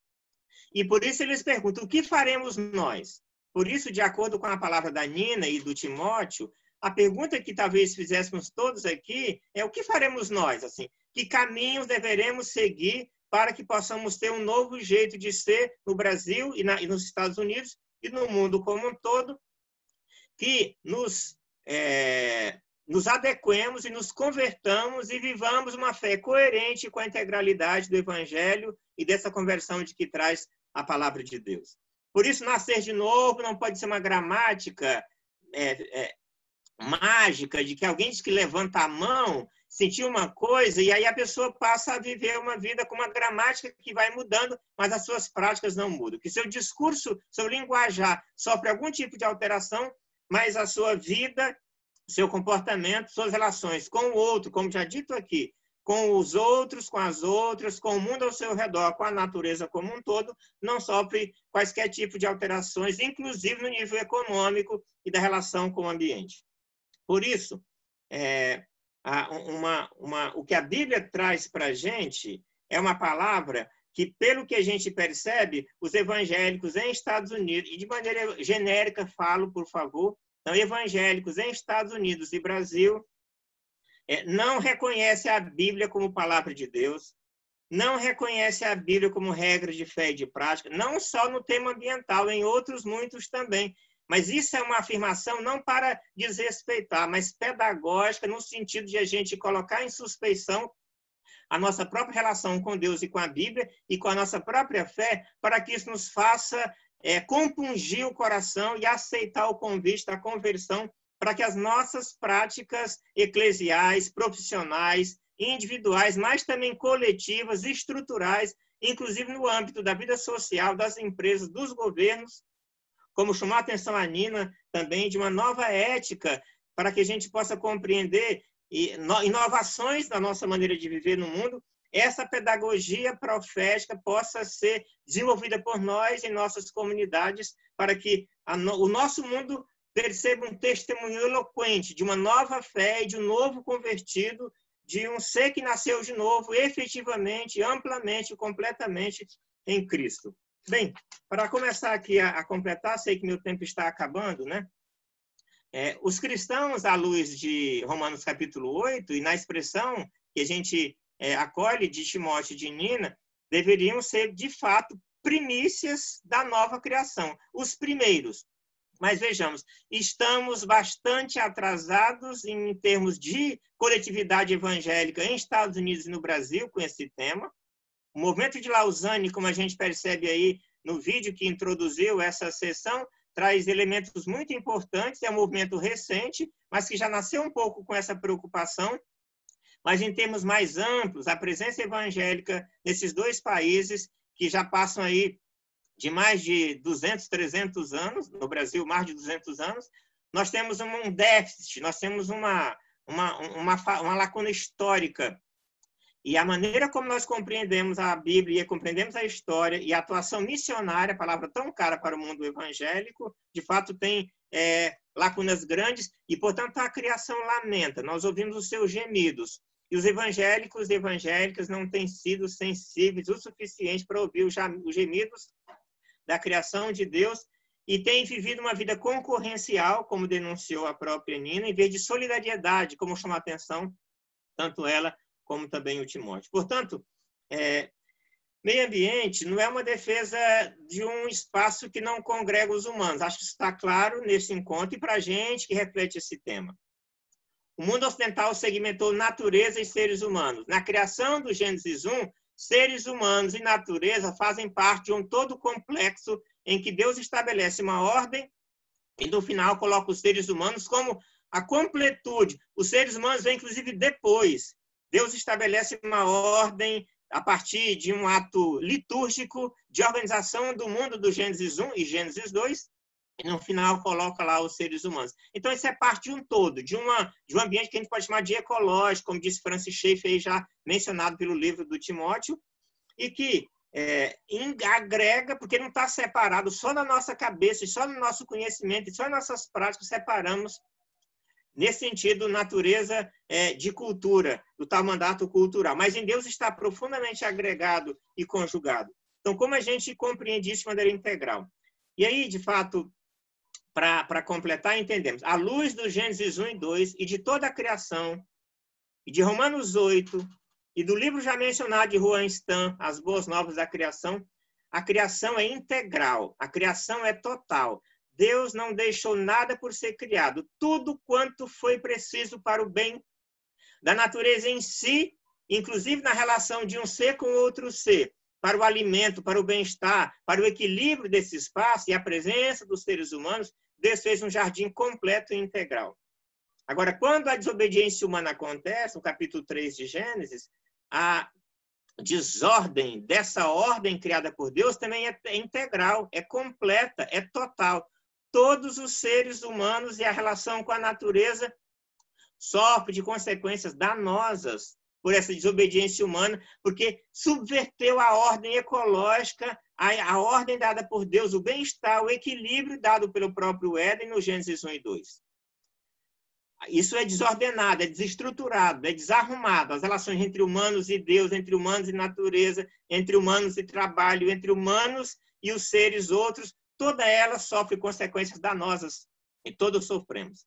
S6: E por isso eles perguntam, o que faremos nós? Por isso, de acordo com a palavra da Nina e do Timóteo, a pergunta que talvez fizéssemos todos aqui é o que faremos nós? Assim, que caminhos deveremos seguir para que possamos ter um novo jeito de ser no Brasil e nos Estados Unidos e no mundo como um todo, que nos adequemos e nos convertamos e vivamos uma fé coerente com a integralidade do Evangelho e dessa conversão de que traz a palavra de Deus. Por isso, nascer de novo não pode ser uma gramática mágica de que alguém diz que levanta a mão, sentiu uma coisa, e aí a pessoa passa a viver uma vida com uma gramática que vai mudando, mas as suas práticas não mudam. Que seu discurso, seu linguajar sofre algum tipo de alteração, mas a sua vida, seu comportamento, suas relações com o outro, como já dito aqui, com os outros, com as outras, com o mundo ao seu redor, com a natureza como um todo, não sofre quaisquer tipo de alterações, inclusive no nível econômico e da relação com o ambiente. Por isso, o que a Bíblia traz para a gente é uma palavra que, pelo que a gente percebe, os evangélicos em Estados Unidos, e de maneira genérica falo, por favor, então, evangélicos em Estados Unidos e Brasil, não reconhecem a Bíblia como palavra de Deus, não reconhecem a Bíblia como regra de fé e de prática, não só no tema ambiental, em outros muitos também. Mas isso é uma afirmação não para desrespeitar, mas pedagógica, no sentido de a gente colocar em suspeição a nossa própria relação com Deus e com a Bíblia e com a nossa própria fé, para que isso nos faça compungir o coração e aceitar o convite da conversão, para que as nossas práticas eclesiais, profissionais, individuais, mas também coletivas, estruturais, inclusive no âmbito da vida social, das empresas, dos governos, como chamar a atenção a Nina também de uma nova ética, para que a gente possa compreender inovações na nossa maneira de viver no mundo, essa pedagogia profética possa ser desenvolvida por nós em nossas comunidades, para que o nosso mundo perceba um testemunho eloquente de uma nova fé e de um novo convertido, de um ser que nasceu de novo, efetivamente, amplamente, completamente em Cristo. Bem, para começar aqui a completar, sei que meu tempo está acabando, né? Os cristãos, à luz de Romanos capítulo 8, e na expressão que a gente acolhe de Timóteo e de Nina, deveriam ser, de fato, primícias da nova criação, os primeiros. Mas vejamos, estamos bastante atrasados em termos de coletividade evangélica em Estados Unidos e no Brasil com esse tema. O movimento de Lausanne, como a gente percebe aí no vídeo que introduziu essa sessão, traz elementos muito importantes, é um movimento recente, mas que já nasceu um pouco com essa preocupação. Mas em termos mais amplos, a presença evangélica nesses dois países, que já passam aí de mais de 200, 300 anos, no Brasil mais de 200 anos, nós temos um déficit, nós temos uma lacuna histórica. E a maneira como nós compreendemos a Bíblia, compreendemos a história e a atuação missionária, palavra tão cara para o mundo evangélico, de fato tem lacunas grandes e, portanto, a criação lamenta. Nós ouvimos os seus gemidos. E os evangélicos e evangélicas não têm sido sensíveis o suficiente para ouvir os gemidos da criação de Deus e têm vivido uma vida concorrencial, como denunciou a própria Nina, em vez de solidariedade, como chamou a atenção tanto ela como também o Timóteo. Portanto, meio ambiente não é uma defesa de um espaço que não congrega os humanos. Acho que isso está claro nesse encontro e para a gente que reflete esse tema. O mundo ocidental segmentou natureza e seres humanos. Na criação do Gênesis 1, seres humanos e natureza fazem parte de um todo complexo em que Deus estabelece uma ordem e, no final, coloca os seres humanos como a completude. Os seres humanos vêm, inclusive, depois. Deus estabelece uma ordem a partir de um ato litúrgico de organização do mundo do Gênesis 1 e Gênesis 2, e no final coloca lá os seres humanos. Então, isso é parte de um todo, de um ambiente que a gente pode chamar de ecológico, como disse Francis Schaeffer, já mencionado pelo livro do Timóteo, e que agrega, porque não está separado só na nossa cabeça, só no nosso conhecimento, e só nas nossas práticas separamos, nesse sentido, natureza de cultura, do tal mandato cultural. Mas em Deus está profundamente agregado e conjugado. Então, como a gente compreende isso de maneira integral? E aí, de fato, para completar, entendemos, à luz do Gênesis 1 e 2 e de toda a criação, e de Romanos 8, e do livro já mencionado de Juan Stam, As Boas Novas da Criação, a criação é integral, a criação é total. Deus não deixou nada por ser criado. Tudo quanto foi preciso para o bem da natureza em si, inclusive na relação de um ser com outro ser, para o alimento, para o bem-estar, para o equilíbrio desse espaço e a presença dos seres humanos, Deus fez um jardim completo e integral. Agora, quando a desobediência humana acontece, no capítulo 3 de Gênesis, a desordem dessa ordem criada por Deus também é integral, é completa, é total. Todos os seres humanos e a relação com a natureza sofrem de consequências danosas por essa desobediência humana, porque subverteu a ordem ecológica, a ordem dada por Deus, o bem-estar, o equilíbrio dado pelo próprio Éden no Gênesis 1 e 2. Isso é desordenado, é desestruturado, é desarrumado. As relações entre humanos e Deus, entre humanos e natureza, entre humanos e trabalho, entre humanos e os seres outros, toda ela sofre consequências danosas e todos sofremos.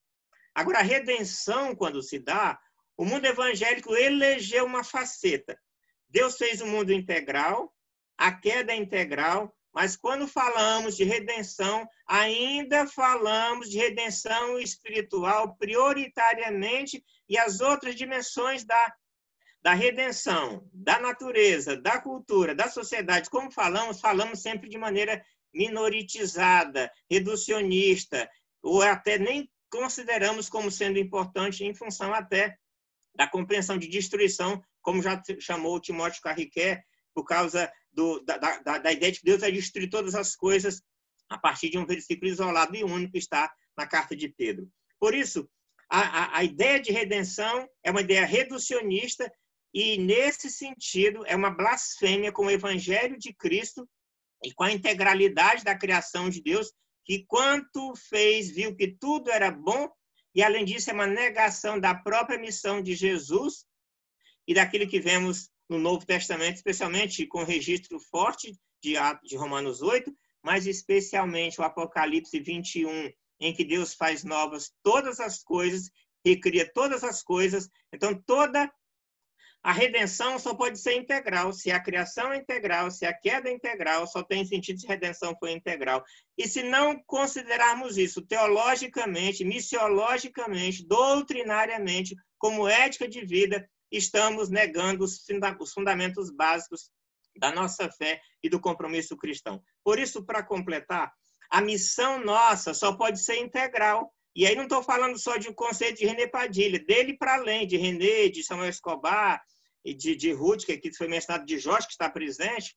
S6: Agora, a redenção, quando se dá, o mundo evangélico elegeu uma faceta. Deus fez o mundo integral, a queda é integral, mas quando falamos de redenção, ainda falamos de redenção espiritual prioritariamente, e as outras dimensões da redenção, da natureza, da cultura, da sociedade, como falamos sempre de maneira minoritizada, reducionista, ou até nem consideramos como sendo importante em função até da compreensão de destruição, como já chamou Timóteo Carriquet, por causa da ideia de que Deus vai destruir todas as coisas a partir de um versículo isolado e único que está na carta de Pedro. Por isso, a ideia de redenção é uma ideia reducionista e, nesse sentido, é uma blasfêmia com o evangelho de Cristo e com a integralidade da criação de Deus, que quanto fez, viu que tudo era bom, e, além disso, é uma negação da própria missão de Jesus e daquilo que vemos no Novo Testamento, especialmente com o registro forte de Romanos 8, mas especialmente o Apocalipse 21, em que Deus faz novas todas as coisas, recria todas as coisas. Então, toda a redenção só pode ser integral. Se a criação é integral, se a queda é integral, só tem sentido se a redenção for integral. E se não considerarmos isso teologicamente, missiologicamente, doutrinariamente, como ética de vida, estamos negando os fundamentos básicos da nossa fé e do compromisso cristão. Por isso, para completar, a missão nossa só pode ser integral. E aí não estou falando só de um conceito de René Padilha, dele para além, de René, de Samuel Escobar, e de Ruth, que aqui foi mencionado, de Jorge, que está presente.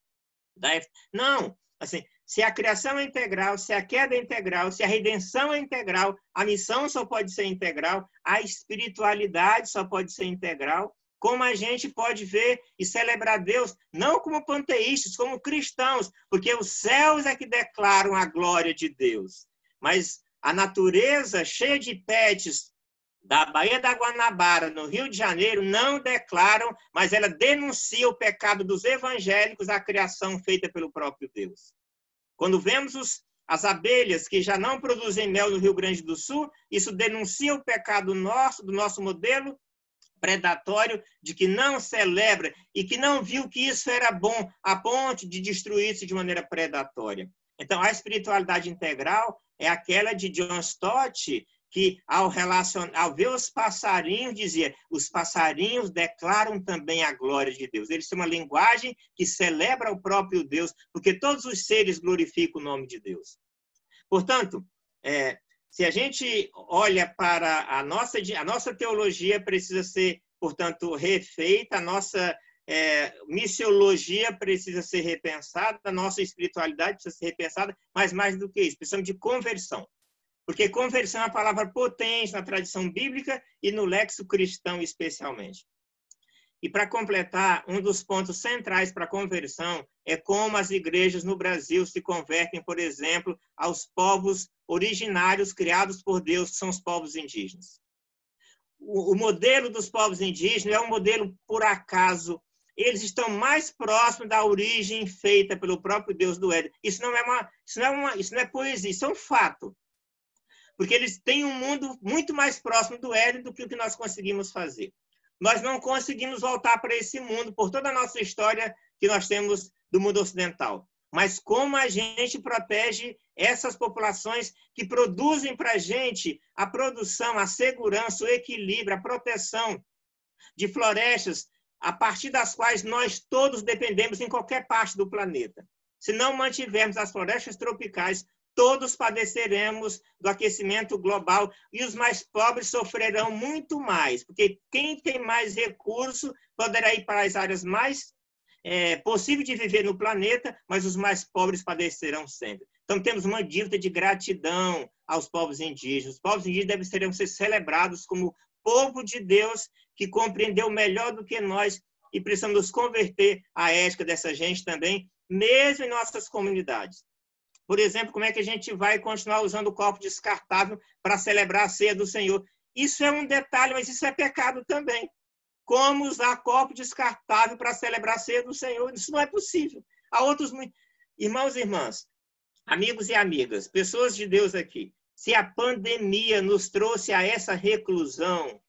S6: Não, assim, se a criação é integral, se a queda é integral, se a redenção é integral, a missão só pode ser integral, a espiritualidade só pode ser integral. Como a gente pode ver e celebrar Deus, não como panteístas, como cristãos, porque os céus é que declaram a glória de Deus. Mas a natureza cheia de pets da Baía da Guanabara, no Rio de Janeiro, não declaram, mas ela denuncia o pecado dos evangélicos, a criação feita pelo próprio Deus. Quando vemos as abelhas que já não produzem mel no Rio Grande do Sul, isso denuncia o pecado nosso, do nosso modelo predatório, de que não celebra e que não viu que isso era bom a ponto de destruir-se de maneira predatória. Então, a espiritualidade integral é aquela de John Stott, que ao ver os passarinhos, dizia, os passarinhos declaram também a glória de Deus. Eles têm uma linguagem que celebra o próprio Deus, porque todos os seres glorificam o nome de Deus. Portanto, se a gente olha para a nossa teologia precisa ser, portanto, refeita, a nossa missiologia precisa ser repensada, a nossa espiritualidade precisa ser repensada, mas mais do que isso, precisamos de conversão. Porque conversão é uma palavra potente na tradição bíblica e no léxico cristão especialmente. E para completar, um dos pontos centrais para a conversão é como as igrejas no Brasil se convertem, por exemplo, aos povos originários criados por Deus, que são os povos indígenas. O modelo dos povos indígenas é um modelo por acaso. Eles estão mais próximos da origem feita pelo próprio Deus do Éden. Isso não é poesia, isso é um fato. Porque eles têm um mundo muito mais próximo do Éden do que o que nós conseguimos fazer. Nós não conseguimos voltar para esse mundo por toda a nossa história que nós temos do mundo ocidental. Mas como a gente protege essas populações que produzem para a gente a produção, a segurança, o equilíbrio, a proteção de florestas a partir das quais nós todos dependemos em qualquer parte do planeta. Se não mantivermos as florestas tropicais, todos padeceremos do aquecimento global e os mais pobres sofrerão muito mais, porque quem tem mais recurso poderá ir para as áreas mais possíveis de viver no planeta, mas os mais pobres padecerão sempre. Então, temos uma dívida de gratidão aos povos indígenas. Os povos indígenas devem ser celebrados como povo de Deus que compreendeu melhor do que nós e precisamos nos converter à ética dessa gente também, mesmo em nossas comunidades. Por exemplo, como é que a gente vai continuar usando o copo descartável para celebrar a ceia do Senhor? Isso é um detalhe, mas isso é pecado também. Como usar copo descartável para celebrar a ceia do Senhor? Isso não é possível. Há outros... Irmãos e irmãs, amigos e amigas, pessoas de Deus aqui, se a pandemia nos trouxe a essa reclusão,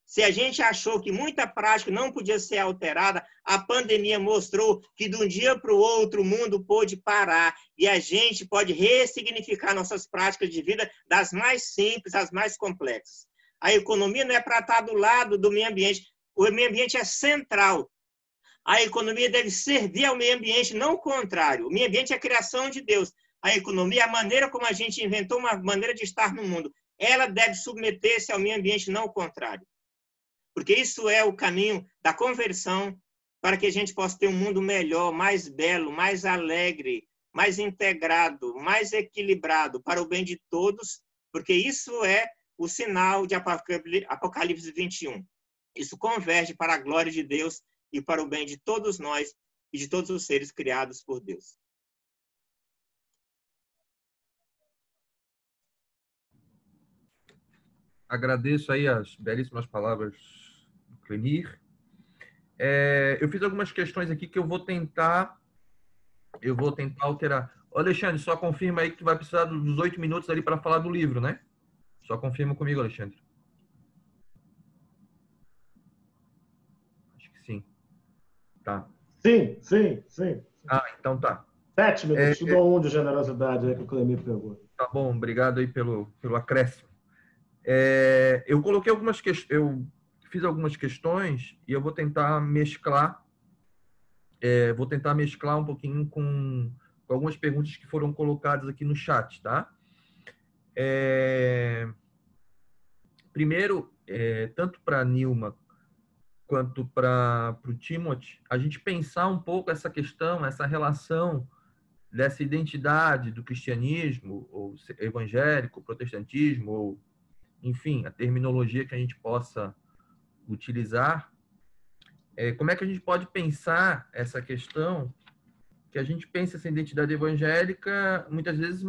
S6: se a gente achou que muita prática não podia ser alterada, a pandemia mostrou que de um dia para o outro o mundo pôde parar e a gente pode ressignificar nossas práticas de vida das mais simples às mais complexas. A economia não é para estar do lado do meio ambiente. O meio ambiente é central. A economia deve servir ao meio ambiente, não o contrário. O meio ambiente é a criação de Deus. A economia é a maneira como a gente inventou uma maneira de estar no mundo. Ela deve submeter-se ao meio ambiente, não o contrário. Porque isso é o caminho da conversão para que a gente possa ter um mundo melhor, mais belo, mais alegre, mais integrado, mais equilibrado para o bem de todos, porque isso é o sinal de Apocalipse 21. Isso converge para a glória de Deus e para o bem de todos nós e de todos os seres criados por Deus.
S2: Agradeço aí as belíssimas palavras do Clemir. Eu fiz algumas questões aqui que eu vou tentar alterar. Ô, Alexandre, só confirma aí que tu vai precisar dos 8 minutos ali para falar do livro, né? Só confirma comigo, Alexandre. Acho que sim. Tá.
S7: Sim.
S2: Ah, então tá.
S7: 7 minutos. Te dou um de generosidade aí que o Clemir pegou.
S2: Tá bom, obrigado aí pelo acréscimo. Eu coloquei algumas questões, eu fiz algumas questões e eu vou tentar mesclar um pouquinho com algumas perguntas que foram colocadas aqui no chat, tá? Primeiro, tanto para a Nilma quanto para o Timothy, a gente pensar um pouco essa questão, essa relação dessa identidade do cristianismo, ou evangélico, protestantismo, ou, enfim, a terminologia que a gente possa utilizar. Como é que a gente pode pensar essa questão, que a gente pensa essa identidade evangélica, muitas vezes,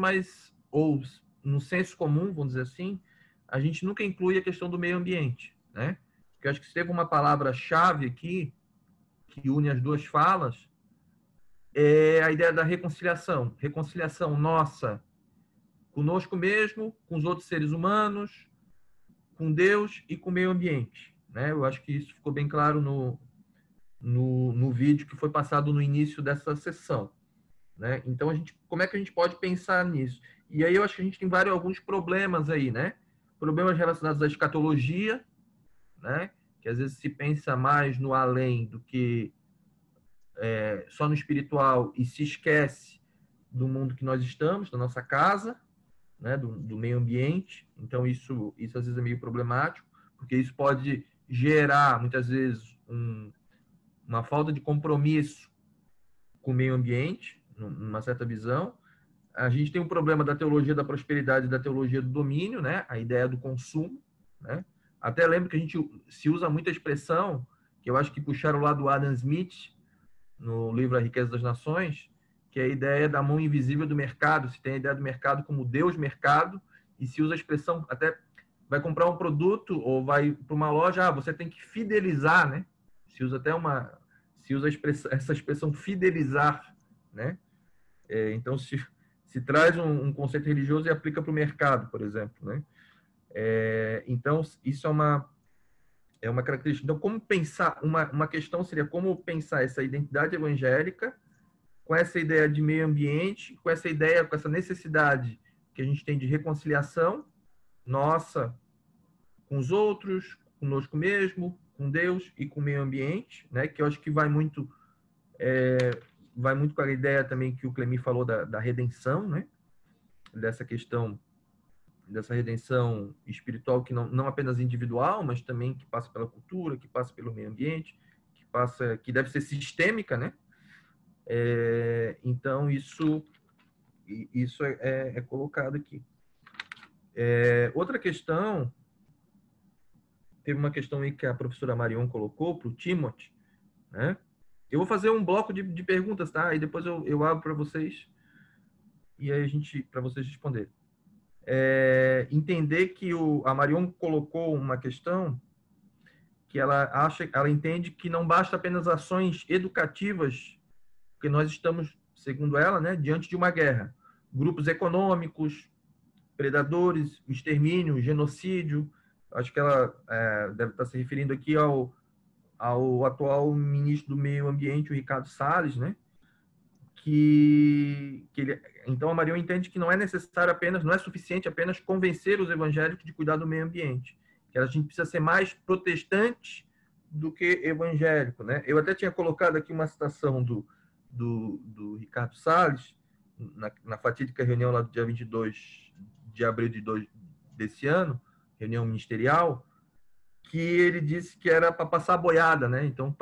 S2: ou no senso comum, vamos dizer assim, a gente nunca inclui a questão do meio ambiente, né? Porque eu acho que se teve uma palavra-chave aqui, que une as duas falas, é a ideia da reconciliação. Reconciliação nossa conosco mesmo, com os outros seres humanos, com Deus e com o meio ambiente, né? Eu acho que isso ficou bem claro no vídeo que foi passado no início dessa sessão, né? Então, como é que a gente pode pensar nisso? E aí eu acho que a gente tem alguns problemas aí, né? Problemas relacionados à escatologia, né? Que às vezes se pensa mais no além do que só no espiritual e se esquece do mundo que nós estamos, da nossa casa, né? Do meio ambiente. Então, isso às vezes é meio problemático, porque isso pode gerar, muitas vezes, uma falta de compromisso com o meio ambiente, numa certa visão. A gente tem um problema da teologia da prosperidade e da teologia do domínio, né? A ideia do consumo, né? Até lembro que a gente se usa muita expressão, que eu acho que puxaram lá do Adam Smith, no livro A Riqueza das Nações, que é a ideia da mão invisível do mercado. Se tem a ideia do mercado como Deus mercado, e se usa a expressão, até vai comprar um produto ou vai para uma loja, você tem que fidelizar, né? Se usa essa expressão fidelizar, né? Então se traz um conceito religioso e aplica para o mercado, por exemplo, né? Então isso é uma característica. Então, como pensar, uma questão seria como pensar essa identidade evangélica com essa ideia de meio ambiente, com essa necessidade que a gente tem de reconciliação nossa com os outros, conosco mesmo, com Deus e com o meio ambiente, né? Que eu acho que vai muito com a ideia também que o Clemir falou da redenção, né? Dessa questão, dessa redenção espiritual que não apenas individual, mas também que passa pela cultura, que passa pelo meio ambiente, que deve ser sistêmica, né? Então, isso é colocado aqui. Outra questão teve uma questão aí que a professora Marion colocou para o Timothy, né? Eu vou fazer um bloco de perguntas, tá? E depois eu abro para vocês e aí para vocês responderem. Entender que a Marion colocou uma questão que ela entende que não basta apenas ações educativas, porque nós estamos, segundo ela, né, diante de uma guerra. Grupos econômicos, predadores, extermínio, genocídio. Acho que ela deve estar se referindo aqui ao atual ministro do Meio Ambiente, o Ricardo Salles, né? Então a Marion entende que não é necessário apenas, não é suficiente apenas convencer os evangélicos de cuidar do meio ambiente, que a gente precisa ser mais protestante do que evangélico, né? Eu até tinha colocado aqui uma citação do Ricardo Salles na fatídica reunião lá do dia 22 de abril desse ano, reunião ministerial, que ele disse que era para passar a boiada, né? Então,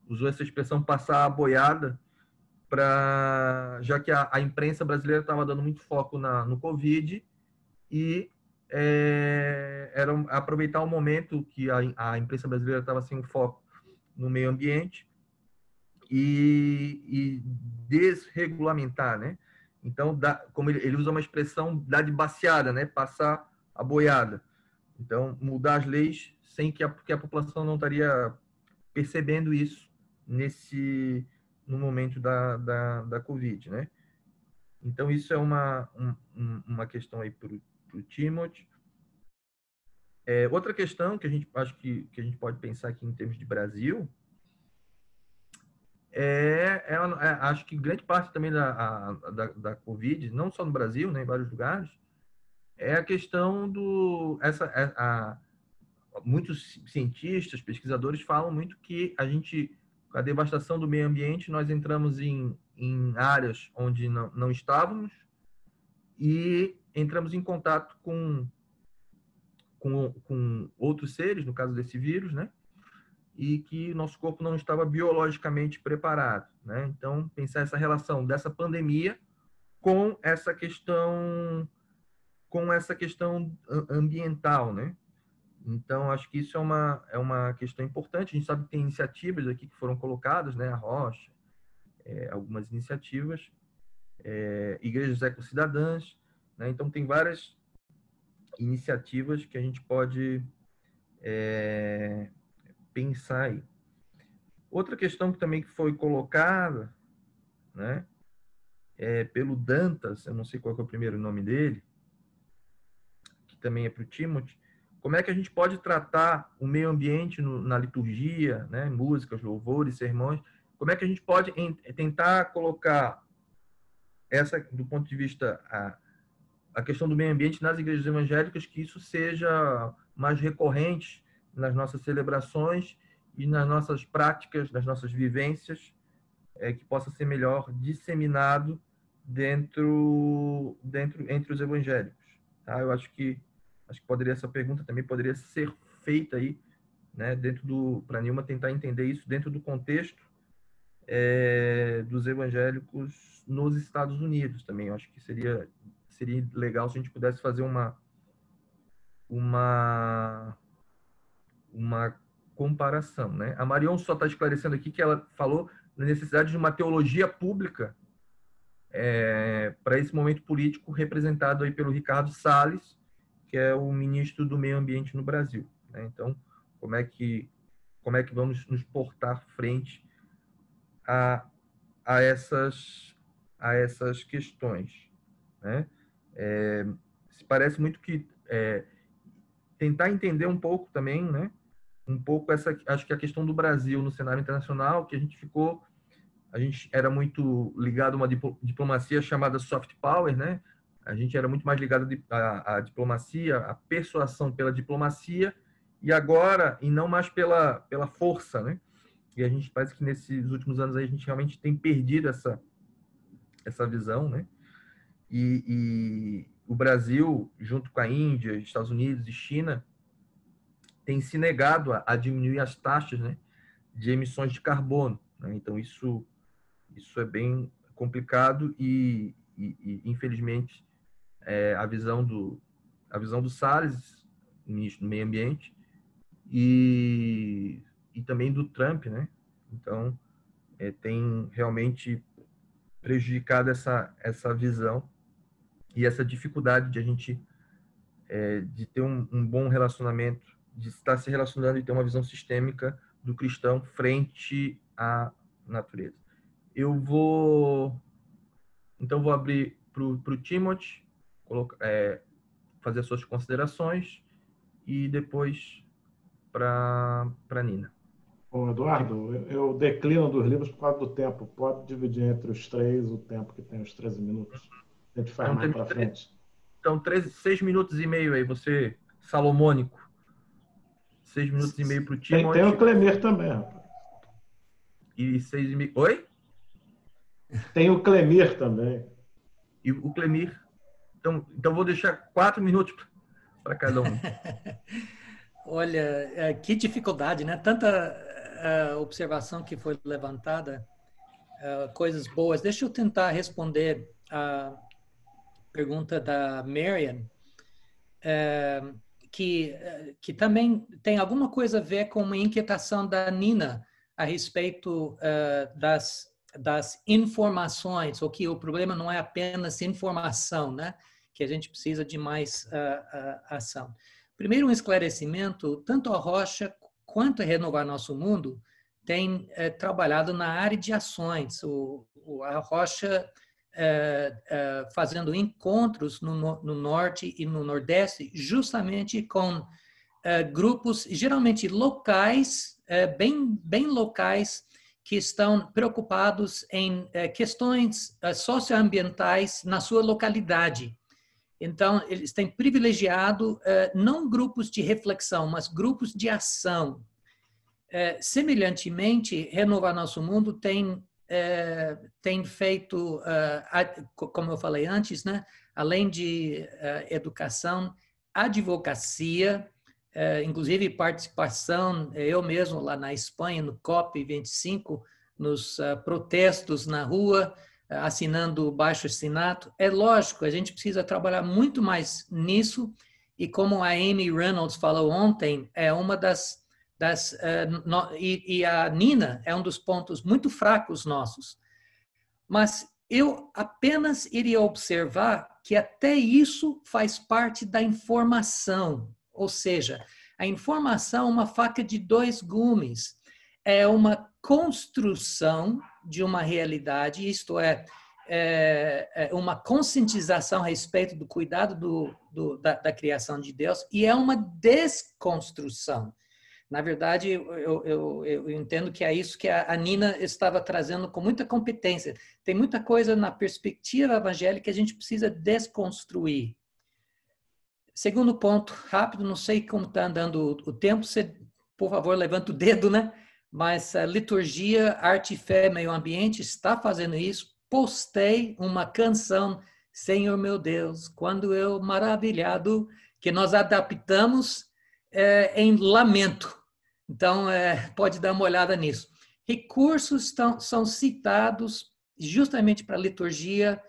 S2: usou essa expressão passar a boiada, já que a imprensa brasileira estava dando muito foco no Covid e era aproveitar o momento que a imprensa brasileira estava sem foco no meio ambiente e desregulamentar, né? Então, como ele usa uma expressão, dar de baciada, né? Passar a boiada. Então, mudar as leis sem porque a população não estaria percebendo isso no momento da Covid, né? Então, isso é uma questão aí para o Timothy. Outra questão que acho que a gente pode pensar aqui em termos de Brasil acho que grande parte também da Covid, não só no Brasil, né, em vários lugares, é a questão muitos cientistas, pesquisadores falam muito que com a devastação do meio ambiente, nós entramos em áreas onde não estávamos e entramos em contato com outros seres, no caso desse vírus, né? E que nosso corpo não estava biologicamente preparado, né? Então, pensar essa relação dessa pandemia com essa questão ambiental, né? Então, acho que isso é uma questão importante. A gente sabe que tem iniciativas aqui que foram colocadas, né? A Rocha, algumas iniciativas, igrejas ecocidadãs, né? Então, tem várias iniciativas que a gente pode pensar aí. Outra questão que também foi colocada, né? Pelo Dantas, eu não sei qual é o primeiro nome dele, que também é para o Timothy. Como é que a gente pode tratar o meio ambiente na liturgia, né? Músicas, louvores, sermões? Como é que a gente pode tentar colocar do ponto de vista a questão do meio ambiente nas igrejas evangélicas, que isso seja mais recorrente nas nossas celebrações e nas nossas práticas, nas nossas vivências, que possa ser melhor disseminado entre os evangélicos, tá? Eu acho que essa pergunta também poderia ser feita aí, né, para a Nilma tentar entender isso dentro do contexto dos evangélicos nos Estados Unidos também. Eu acho que seria legal se a gente pudesse fazer uma comparação, né? A Marion só está esclarecendo aqui que ela falou da necessidade de uma teologia pública para esse momento político representado aí pelo Ricardo Salles, que é o ministro do Meio Ambiente no Brasil, né? Então, como é que vamos nos portar frente a essas questões, né? Se parece muito que tentar entender um pouco também, né? Um pouco acho que a questão do Brasil no cenário internacional, que a gente era muito ligado a uma diplomacia chamada soft power, né? A gente era muito mais ligado à diplomacia, à persuasão pela diplomacia, e não mais pela força, né? E a gente parece que nesses últimos anos aí a gente realmente tem perdido essa visão, né? E o Brasil, junto com a Índia, Estados Unidos e China, tem se negado a diminuir as taxas, né, de emissões de carbono, né? Então, isso é bem complicado e infelizmente, a visão do Salles, ministro do Meio Ambiente, e também do Trump, né? Então, tem realmente prejudicado essa visão e essa dificuldade de a gente de ter um bom relacionamento, de estar se relacionando e ter uma visão sistêmica do cristão frente à natureza. Então vou abrir para o Timothy fazer as suas considerações e depois para Nina.
S7: Bom, Eduardo, eu declino dos livros por causa do tempo. Pode dividir entre os 3 o tempo que tem os 13 minutos. A gente faz mais para frente.
S2: Então, 6 minutos e meio aí, você, salomônico. 6 minutos e meio para o Timothy.
S7: Tem o Clemir também, rapaz.
S2: E 6 e meio... Oi?
S7: Tem o Clemir também.
S2: E o Clemir. Então vou deixar 4 minutos para cada um.
S4: Olha, que dificuldade, né? Tanta observação que foi levantada, coisas boas. Deixa eu tentar responder a pergunta da Marian, que também tem alguma coisa a ver com uma inquietação da Nina a respeito das informações, ou que o problema não é apenas informação, né? Que a gente precisa de mais ação. Primeiro, um esclarecimento, tanto a Rocha quanto a Renovar Nosso Mundo tem trabalhado na área de ações. A Rocha fazendo encontros no Norte e no Nordeste, justamente com grupos, geralmente locais, bem locais, que estão preocupados em questões socioambientais na sua localidade. Então, eles têm privilegiado não grupos de reflexão, mas grupos de ação. Semelhantemente, Renovar Nosso Mundo tem feito, como eu falei antes, né, além de educação, advocacia, inclusive participação, eu mesmo lá na Espanha, no COP25, nos protestos na rua, assinando o baixo-assinato. É lógico, a gente precisa trabalhar muito mais nisso, e como a Amy Reynolds falou ontem, é uma e a Nina é um dos pontos muito fracos nossos. Mas eu apenas iria observar que até isso faz parte da informação, ou seja, a informação é uma faca de 2 gumes, é uma construção de uma realidade, isto é uma conscientização a respeito do cuidado da criação de Deus, e é uma desconstrução. Na verdade, eu entendo que é isso que a Nina estava trazendo com muita competência. Tem muita coisa na perspectiva evangélica que a gente precisa desconstruir. Segundo ponto, rápido, não sei como está andando o tempo, você, por favor, levanta o dedo, né? Mas a liturgia, arte, fé, meio ambiente está fazendo isso. Postei uma canção, Senhor meu Deus, quando eu maravilhado, que nós adaptamos em lamento. Então, pode dar uma olhada nisso. Recursos são citados justamente para a liturgia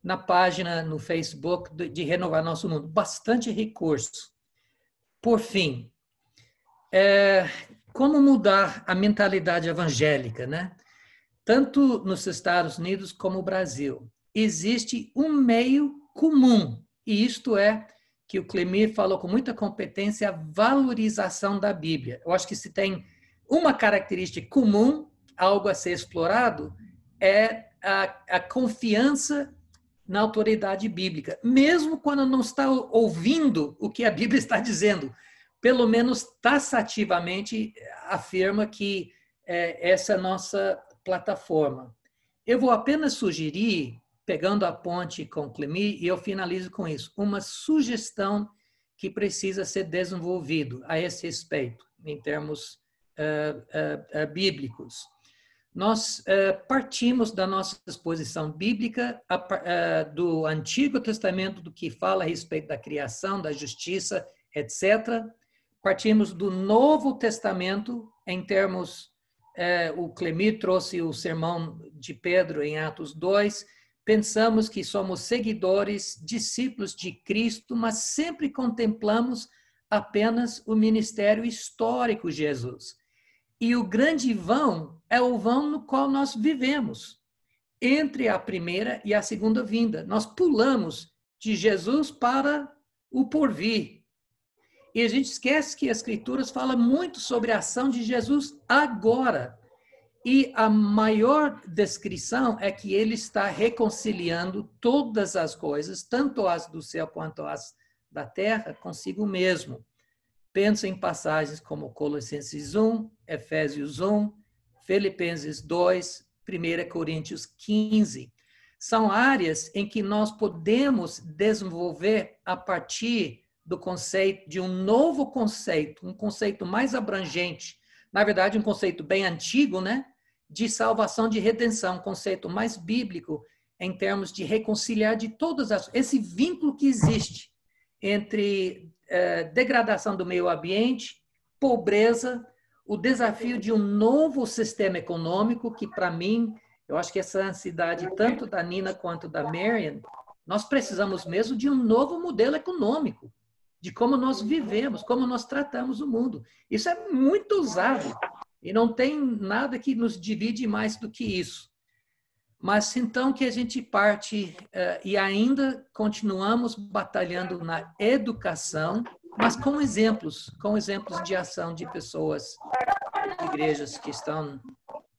S4: na página no Facebook de Renovar Nosso Mundo. Bastante recurso. Por fim, como mudar a mentalidade evangélica, né? Tanto nos Estados Unidos como no Brasil. Existe um meio comum, e isto é que o Clemir falou com muita competência, a valorização da Bíblia. Eu acho que se tem uma característica comum, algo a ser explorado, é a confiança na autoridade bíblica, mesmo quando não está ouvindo o que a Bíblia está dizendo, pelo menos taxativamente afirma que essa é a nossa plataforma. Eu vou apenas sugerir, pegando a ponte com o Clemir, e eu finalizo com isso, uma sugestão que precisa ser desenvolvido a esse respeito, em termos bíblicos. Nós partimos da nossa exposição bíblica do Antigo Testamento, do que fala a respeito da criação, da justiça, etc. Partimos do Novo Testamento, em termos, o Clemir trouxe o sermão de Pedro em Atos 2, pensamos que somos seguidores, discípulos de Cristo, mas sempre contemplamos apenas o ministério histórico de Jesus. E o grande vão é o vão no qual nós vivemos, entre a primeira e a segunda vinda. Nós pulamos de Jesus para o porvir. E a gente esquece que as Escrituras falam muito sobre a ação de Jesus agora. E a maior descrição é que ele está reconciliando todas as coisas, tanto as do céu quanto as da terra, consigo mesmo. Pensa em passagens como Colossenses 1, Efésios 1, Filipenses 2, 1 Coríntios 15. São áreas em que nós podemos desenvolver a partir do conceito de um novo conceito, um conceito mais abrangente, na verdade um conceito bem antigo, né? De salvação, de redenção, um conceito mais bíblico em termos de reconciliar de todas esse vínculo que existe entre degradação do meio ambiente, pobreza, o desafio de um novo sistema econômico que, para mim, eu acho que essa ansiedade, tanto da Nina quanto da Marian, nós precisamos mesmo de um novo modelo econômico, de como nós vivemos, como nós tratamos o mundo. Isso é muito usado e não tem nada que nos divide mais do que isso. Mas então que a gente parte e ainda continuamos batalhando na educação, mas com exemplos de ação de pessoas, de igrejas que estão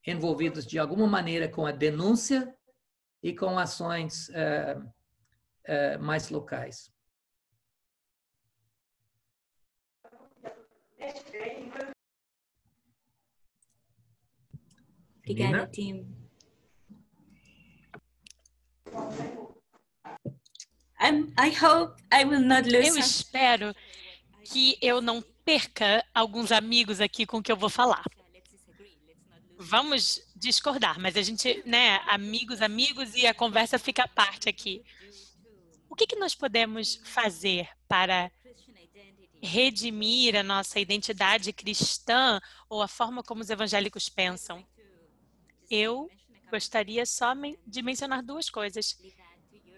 S4: envolvidas de alguma maneira com a denúncia e com ações mais locais.
S5: Obrigada, Tim. I hope I will not lose.
S1: Eu espero que eu não perca alguns amigos aqui com que eu vou falar. Vamos discordar, mas a gente, né, amigos, e a conversa fica à parte aqui. O que nós podemos fazer para redimir a nossa identidade cristã ou a forma como os evangélicos pensam? Eu gostaria só de mencionar duas coisas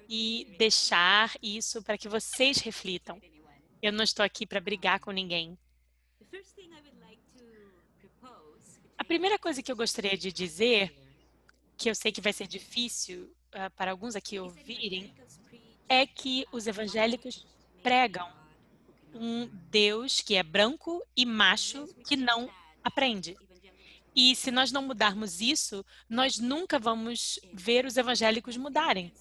S1: e deixar isso para que vocês reflitam. Eu não estou aqui para brigar com ninguém. A primeira coisa que eu gostaria de dizer, que eu sei que vai ser difícil para alguns aqui ouvirem, é que os evangélicos pregam um Deus que é branco e macho que não aprende. E se nós não mudarmos isso, nós nunca vamos ver os evangélicos mudarem.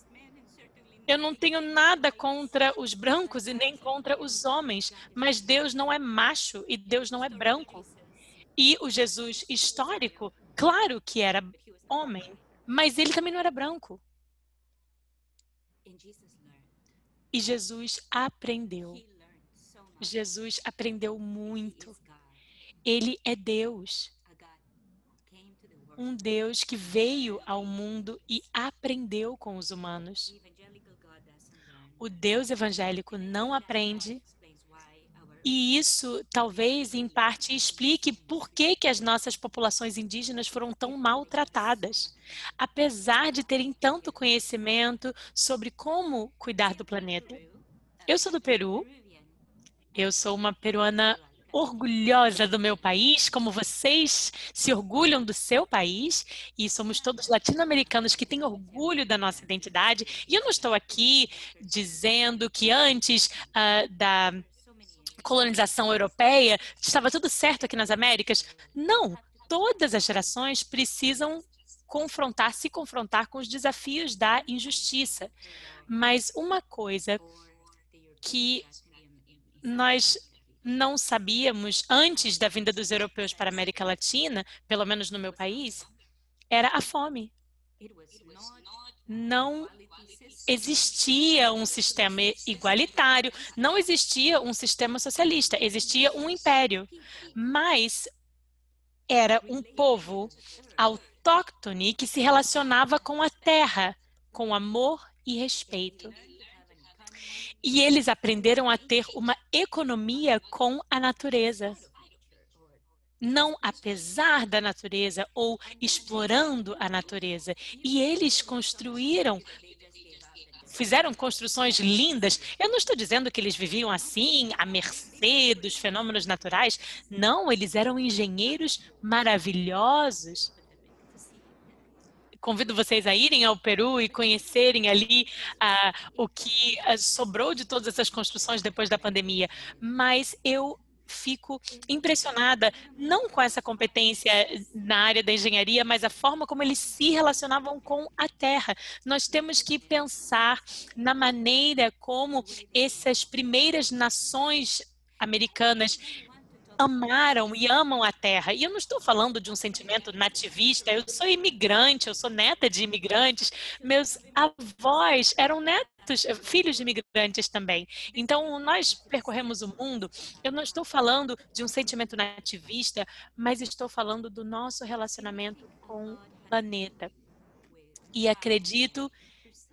S1: Eu não tenho nada contra os brancos e nem contra os homens, mas Deus não é macho e Deus não é branco. E o Jesus histórico, claro que era homem, mas ele também não era branco. E Jesus aprendeu. Jesus aprendeu muito. Ele é Deus. Um Deus que veio ao mundo e aprendeu com os humanos. O Deus evangélico não aprende. E isso, talvez, em parte, explique por que as nossas populações indígenas foram tão maltratadas. Apesar de terem tanto conhecimento sobre como cuidar do planeta. Eu sou do Peru. Eu sou uma peruana orgulhosa do meu país, como vocês se orgulham do seu país, e somos todos latino-americanos que têm orgulho da nossa identidade. E eu não estou aqui dizendo que antes da colonização europeia estava tudo certo aqui nas Américas. Não, todas as gerações precisam se confrontar com os desafios da injustiça. Mas uma coisa que nós não sabíamos antes da vinda dos europeus para a América Latina, pelo menos no meu país, era a fome. Não existia um sistema igualitário, não existia um sistema socialista, existia um império, mas era um povo autóctone que se relacionava com a terra, com amor e respeito. E eles aprenderam a ter uma economia com a natureza. Não apesar da natureza ou explorando a natureza. E eles construíram fizeram construções lindas. Eu não estou dizendo que eles viviam assim, à mercê dos fenômenos naturais. Não, eles eram engenheiros maravilhosos. Convido vocês a irem ao Peru e conhecerem ali o que sobrou de todas essas construções depois da pandemia. Mas eu fico impressionada, não com essa competência na área da engenharia, mas a forma como eles se relacionavam com a terra. Nós temos que pensar na maneira como essas primeiras nações americanas amaram e amam a terra. E eu não estou falando de um sentimento nativista, eu sou imigrante, eu sou neta de imigrantes, meus avós eram netos, filhos de imigrantes também. Então, nós percorremos o mundo, eu não estou falando de um sentimento nativista, mas estou falando do nosso relacionamento com o planeta. E acredito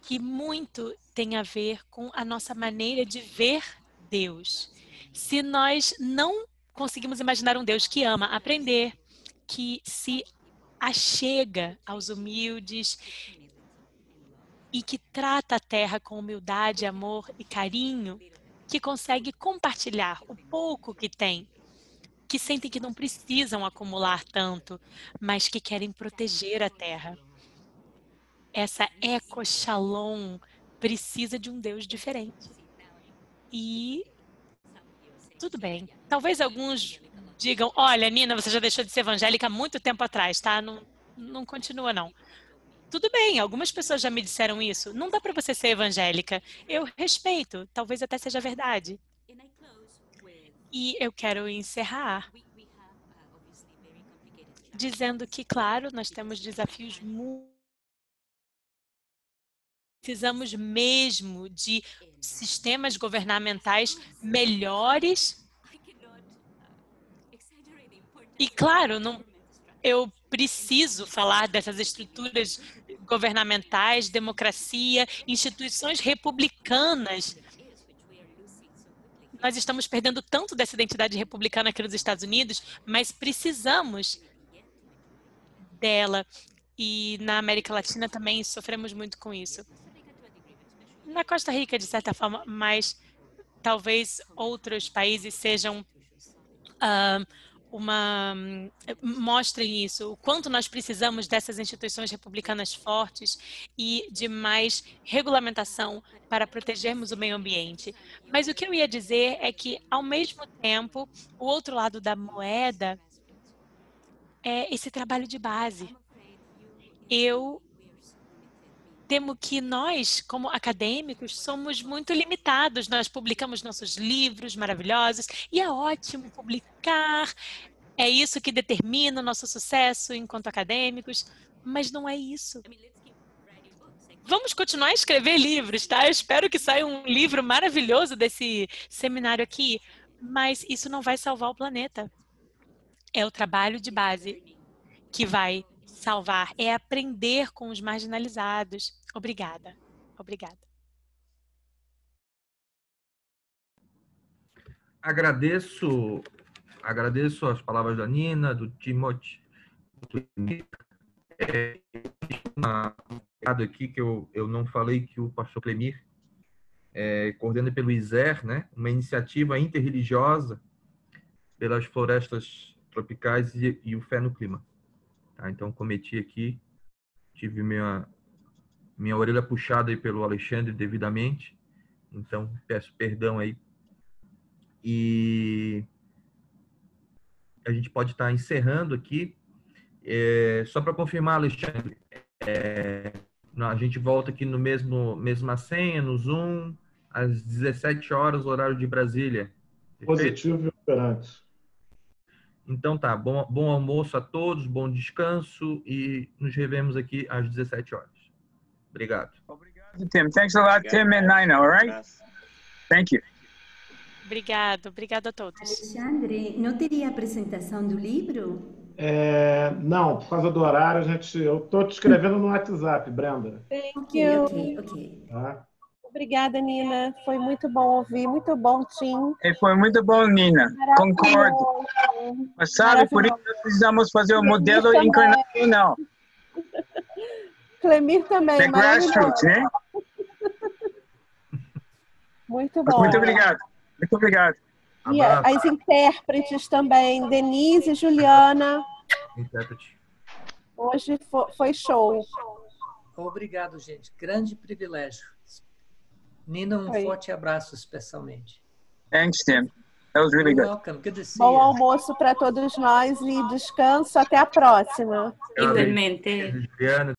S1: que muito tem a ver com a nossa maneira de ver Deus. Se nós não conseguimos imaginar um Deus que ama aprender, que se achega aos humildes e que trata a terra com humildade, amor e carinho, que consegue compartilhar o pouco que tem, que sentem que não precisam acumular tanto, mas que querem proteger a terra. Essa eco-shalom precisa de um Deus diferente. E tudo bem. Talvez alguns digam, olha, Nina, você já deixou de ser evangélica há muito tempo atrás, tá? Não continua, não. Tudo bem, algumas pessoas já me disseram isso. Não dá para você ser evangélica. Eu respeito, talvez até seja verdade. E eu quero encerrar dizendo que, claro, nós temos desafios muito. Precisamos mesmo de sistemas governamentais melhores. E, claro, eu preciso falar dessas estruturas governamentais, democracia, instituições republicanas. Nós estamos perdendo tanto dessa identidade republicana aqui nos Estados Unidos, mas precisamos dela. E na América Latina também sofremos muito com isso. Na Costa Rica, de certa forma, mas talvez outros países sejam mostrem isso, o quanto nós precisamos dessas instituições republicanas fortes e de mais regulamentação para protegermos o meio ambiente. Mas o que eu ia dizer é que, ao mesmo tempo, o outro lado da moeda é esse trabalho de base. Eu temo que nós, como acadêmicos, somos muito limitados. Nós publicamos nossos livros maravilhosos e é ótimo publicar. É isso que determina o nosso sucesso enquanto acadêmicos, mas não é isso. Vamos continuar a escrever livros, tá? Eu espero que saia um livro maravilhoso desse seminário aqui, mas isso não vai salvar o planeta. É o trabalho de base que vai salvar, é aprender com os marginalizados. Obrigada. Obrigada.
S2: Agradeço as palavras da Nina, do Timothy. Aqui que eu não falei que o pastor Clemir coordena pelo ISER, né, uma iniciativa interreligiosa pelas florestas tropicais e o Fé no Clima. Tá? Então, cometi aqui, tive minha orelha puxada aí pelo Alexandre devidamente, então peço perdão aí. E a gente pode estar encerrando aqui. Só para confirmar, Alexandre, a gente volta aqui no mesma senha, no Zoom, às 17 horas, horário de Brasília.
S7: Positivo e operante.
S2: Então tá, bom almoço a todos, bom descanso e nos revemos aqui às 17 horas. Obrigado.
S8: Obrigado, Tim. Thanks a lot, Tim and Nina, all right? Thank you.
S1: Obrigado a todos.
S3: Alexandre, não teria apresentação do livro?
S7: Não, por causa do horário, eu estou te escrevendo no WhatsApp, Brenda.
S3: Ok.
S7: Tá?
S9: Obrigada, Nina. Foi muito bom ouvir, muito bom, Tim.
S8: Foi muito bom, Nina. Concordo. Mas sabe, por isso precisamos fazer um modelo internacional.
S9: Clemir também.
S8: The grassroots, né?
S9: Muito bom.
S8: Muito obrigado. Muito obrigado.
S9: E as intérpretes também, Denise e Juliana.
S2: Intérprete.
S9: Hoje foi show.
S4: Obrigado, gente. Grande privilégio. Nina, um forte abraço especialmente.
S8: Thanks, Tim. That was really good.
S4: Welcome. Good to see
S9: Bom
S4: you.
S9: almoço para todos nós e descanso. Até a próxima.
S5: Igualmente.
S2: Juliana,